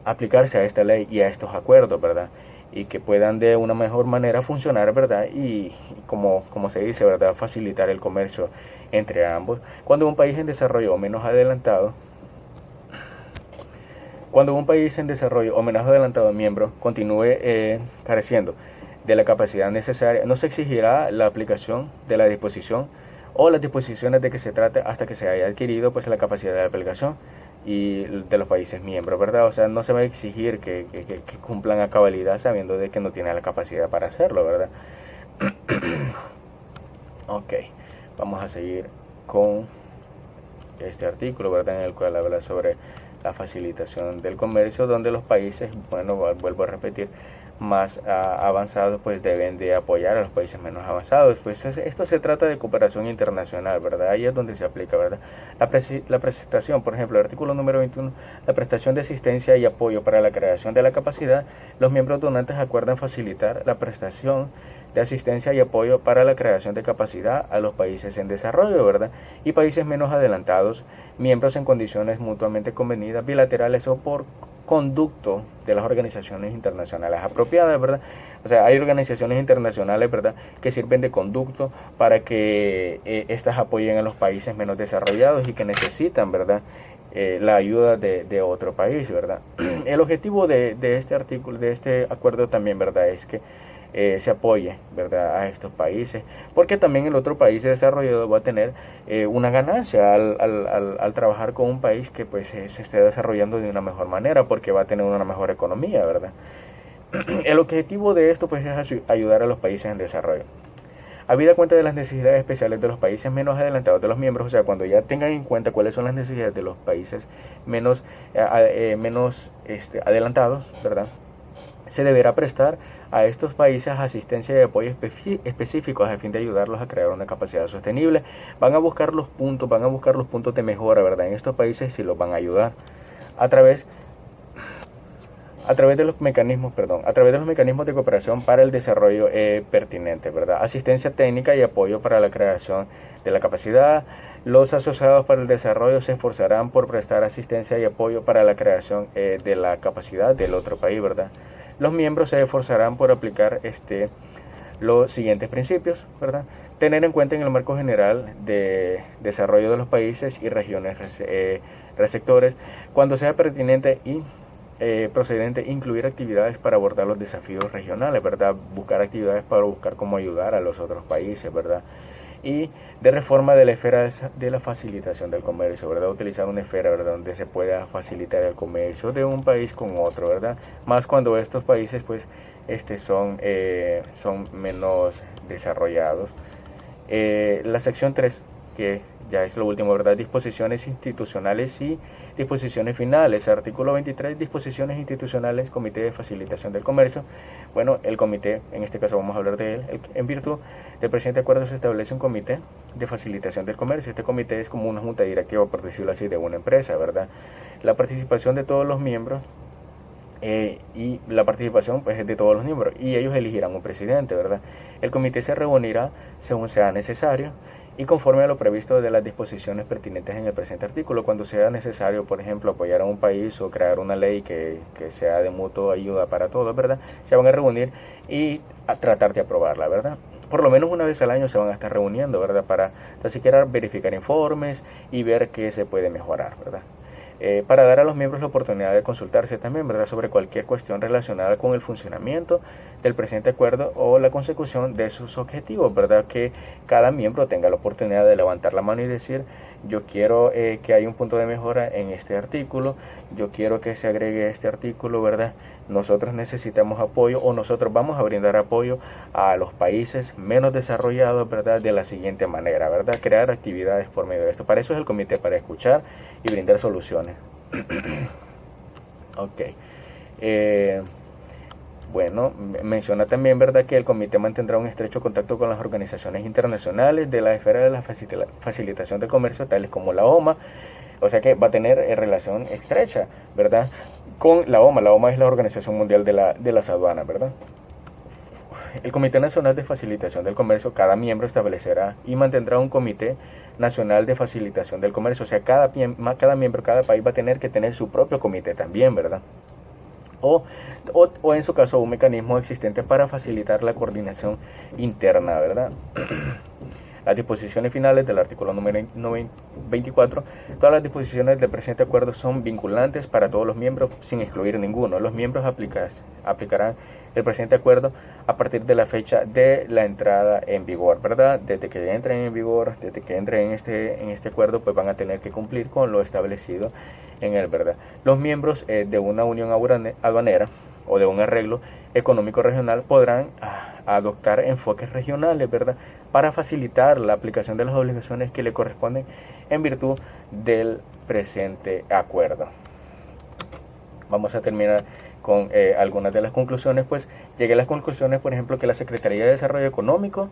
aplicarse a esta ley y a estos acuerdos, ¿verdad?, y que puedan de una mejor manera funcionar, ¿verdad?, y como se dice, ¿verdad?, facilitar el comercio entre ambos. Cuando un país en desarrollo o menos adelantado miembro continúe careciendo de la capacidad necesaria, no se exigirá la aplicación de la disposición o las disposiciones de que se trate hasta que se haya adquirido pues la capacidad de aplicación y de los países miembros, ¿verdad? O sea, no se va a exigir que cumplan a cabalidad sabiendo de que no tienen la capacidad para hacerlo, ¿verdad? Ok, vamos a seguir con este artículo, ¿verdad?, en el cual habla sobre la facilitación del comercio, donde los países, bueno, vuelvo a repetir, más avanzados pues deben de apoyar a los países menos avanzados. Pues esto se trata de cooperación internacional, ¿verdad? Ahí es donde se aplica, ¿verdad? La prestación, por ejemplo, el artículo número 21, la prestación de asistencia y apoyo para la creación de la capacidad. Los miembros donantes acuerdan facilitar la prestación de asistencia y apoyo para la creación de capacidad a los países en desarrollo, ¿verdad?, y países menos adelantados, miembros en condiciones mutuamente convenidas, bilaterales o por conducto de las organizaciones internacionales apropiadas, ¿verdad? O sea, hay organizaciones internacionales, ¿verdad?, que sirven de conducto para que estas apoyen a los países menos desarrollados y que necesitan, ¿verdad?, la ayuda de otro país, ¿verdad? El objetivo de este artículo, de este acuerdo también, ¿verdad?, es que se apoye, ¿verdad?, a estos países, porque también el otro país desarrollado va a tener una ganancia al trabajar con un país que pues se esté desarrollando de una mejor manera, porque va a tener una mejor economía, ¿verdad? El objetivo de esto pues es ayudar a los países en desarrollo. Habida cuenta de las necesidades especiales de los países menos adelantados de los miembros, o sea, cuando ya tengan en cuenta cuáles son las necesidades de los países menos adelantados, ¿verdad?, se deberá prestar a estos países asistencia y apoyo específicos a fin de ayudarlos a crear una capacidad sostenible. Van a buscar los puntos de mejora, ¿verdad?, en estos países si los van a ayudar a través de los mecanismos, de cooperación para el desarrollo pertinente, ¿verdad? Asistencia técnica y apoyo para la creación de la capacidad. Los asociados para el desarrollo se esforzarán por prestar asistencia y apoyo para la creación de la capacidad del otro país, ¿verdad? Los miembros se esforzarán por aplicar los siguientes principios, ¿verdad? Tener en cuenta en el marco general de desarrollo de los países y regiones receptores, cuando sea pertinente y procedente, incluir actividades para abordar los desafíos regionales, ¿verdad? Buscar actividades para buscar cómo ayudar a los otros países, ¿verdad? Y de reforma de la esfera de la facilitación del comercio, ¿verdad? Utilizar una esfera, ¿verdad?, donde se pueda facilitar el comercio de un país con otro, ¿verdad? Más cuando estos países, pues, son menos desarrollados. La sección 3, que ya es lo último, ¿verdad? Disposiciones institucionales y disposiciones finales. Artículo 23, disposiciones institucionales, Comité de Facilitación del Comercio. Bueno, el comité, en este caso vamos a hablar de él. En virtud del presente acuerdo se establece un comité de facilitación del comercio. Este comité es como una junta directiva, por decirlo así, de una empresa, ¿verdad? La participación de todos los miembros y la participación, pues, es de todos los miembros, y ellos elegirán un presidente, ¿verdad? El comité se reunirá según sea necesario y conforme a lo previsto de las disposiciones pertinentes en el presente artículo. Cuando sea necesario, por ejemplo, apoyar a un país o crear una ley que sea de mutua ayuda para todos, ¿verdad?, se van a reunir y a tratar de aprobarla, ¿verdad? Por lo menos una vez al año se van a estar reuniendo, ¿verdad?, para tan siquiera verificar informes y ver qué se puede mejorar, ¿verdad? Para dar a los miembros la oportunidad de consultarse también, ¿verdad?, sobre cualquier cuestión relacionada con el funcionamiento del presente acuerdo o la consecución de sus objetivos, ¿verdad? Que cada miembro tenga la oportunidad de levantar la mano y decir: yo quiero que haya un punto de mejora en este artículo, yo quiero que se agregue este artículo, ¿verdad? Nosotros necesitamos apoyo, o nosotros vamos a brindar apoyo a los países menos desarrollados, ¿verdad?, de la siguiente manera, ¿verdad? Crear actividades por medio de esto. Para eso es el comité, para escuchar y brindar soluciones. Ok. Bueno, menciona también, ¿verdad?, que el comité mantendrá un estrecho contacto con las organizaciones internacionales de la esfera de la facilitación del comercio, tales como la OMA. O sea que va a tener relación estrecha, ¿verdad?, con la OMA. La OMA es la Organización Mundial de las Aduanas, ¿verdad? El Comité Nacional de Facilitación del Comercio, cada miembro establecerá y mantendrá un Comité Nacional de Facilitación del Comercio. O sea, cada miembro, cada país va a tener que tener su propio comité también, ¿verdad? O en su caso un mecanismo existente para facilitar la coordinación interna, ¿verdad? Las disposiciones finales del artículo número 24, todas las disposiciones del presente acuerdo son vinculantes para todos los miembros sin excluir ninguno. Los miembros aplicarán el presente acuerdo a partir de la fecha de la entrada en vigor, ¿verdad? Desde que entren en vigor, desde que entren en este acuerdo, pues van a tener que cumplir con lo establecido en él, ¿verdad? Los miembros de una unión aduanera o de un arreglo económico regional podrán adoptar enfoques regionales, ¿verdad?, para facilitar la aplicación de las obligaciones que le corresponden en virtud del presente acuerdo. Vamos a terminar con algunas de las conclusiones. Pues llegué a las conclusiones, por ejemplo, que la Secretaría de Desarrollo Económico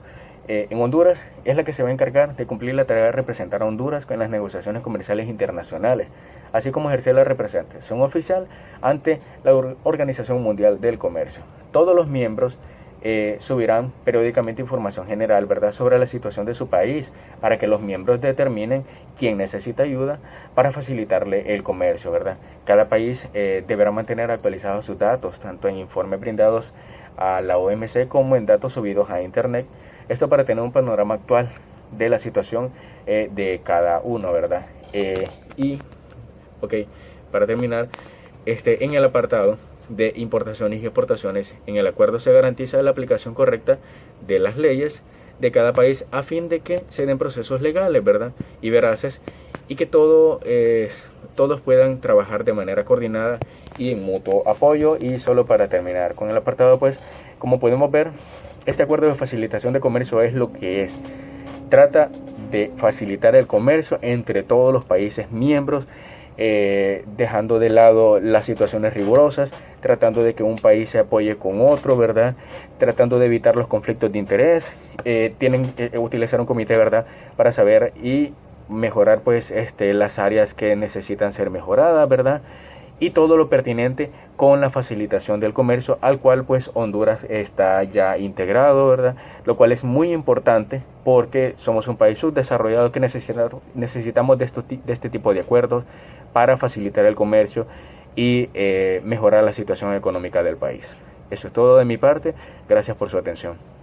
en Honduras es la que se va a encargar de cumplir la tarea de representar a Honduras en las negociaciones comerciales internacionales, así como ejercer la representación oficial ante la Organización Mundial del Comercio. Todos los miembros subirán periódicamente información general, ¿verdad?, sobre la situación de su país, para que los miembros determinen quién necesita ayuda para facilitarle el comercio, ¿verdad? Cada país deberá mantener actualizados sus datos, tanto en informes brindados a la OMC como en datos subidos a Internet. Esto para tener un panorama actual de la situación de cada uno, ¿verdad? Para terminar, en el apartado de importaciones y exportaciones, en el acuerdo se garantiza la aplicación correcta de las leyes de cada país a fin de que se den procesos legales, ¿verdad?, y veraces, y que todos puedan trabajar de manera coordinada y en mutuo apoyo. Y solo para terminar con el apartado, pues, como podemos ver, este acuerdo de facilitación de comercio es lo que es. Trata de facilitar el comercio entre todos los países miembros, dejando de lado las situaciones rigurosas, tratando de que un país se apoye con otro, ¿verdad?, tratando de evitar los conflictos de interés. Tienen que utilizar un comité, ¿verdad?, para saber y mejorar, pues, las áreas que necesitan ser mejoradas, ¿verdad?, y todo lo pertinente con la facilitación del comercio, al cual pues Honduras está ya integrado, ¿verdad? Lo cual es muy importante porque somos un país subdesarrollado que necesitamos de este tipo de acuerdos para facilitar el comercio y mejorar la situación económica del país. Eso es todo de mi parte. Gracias por su atención.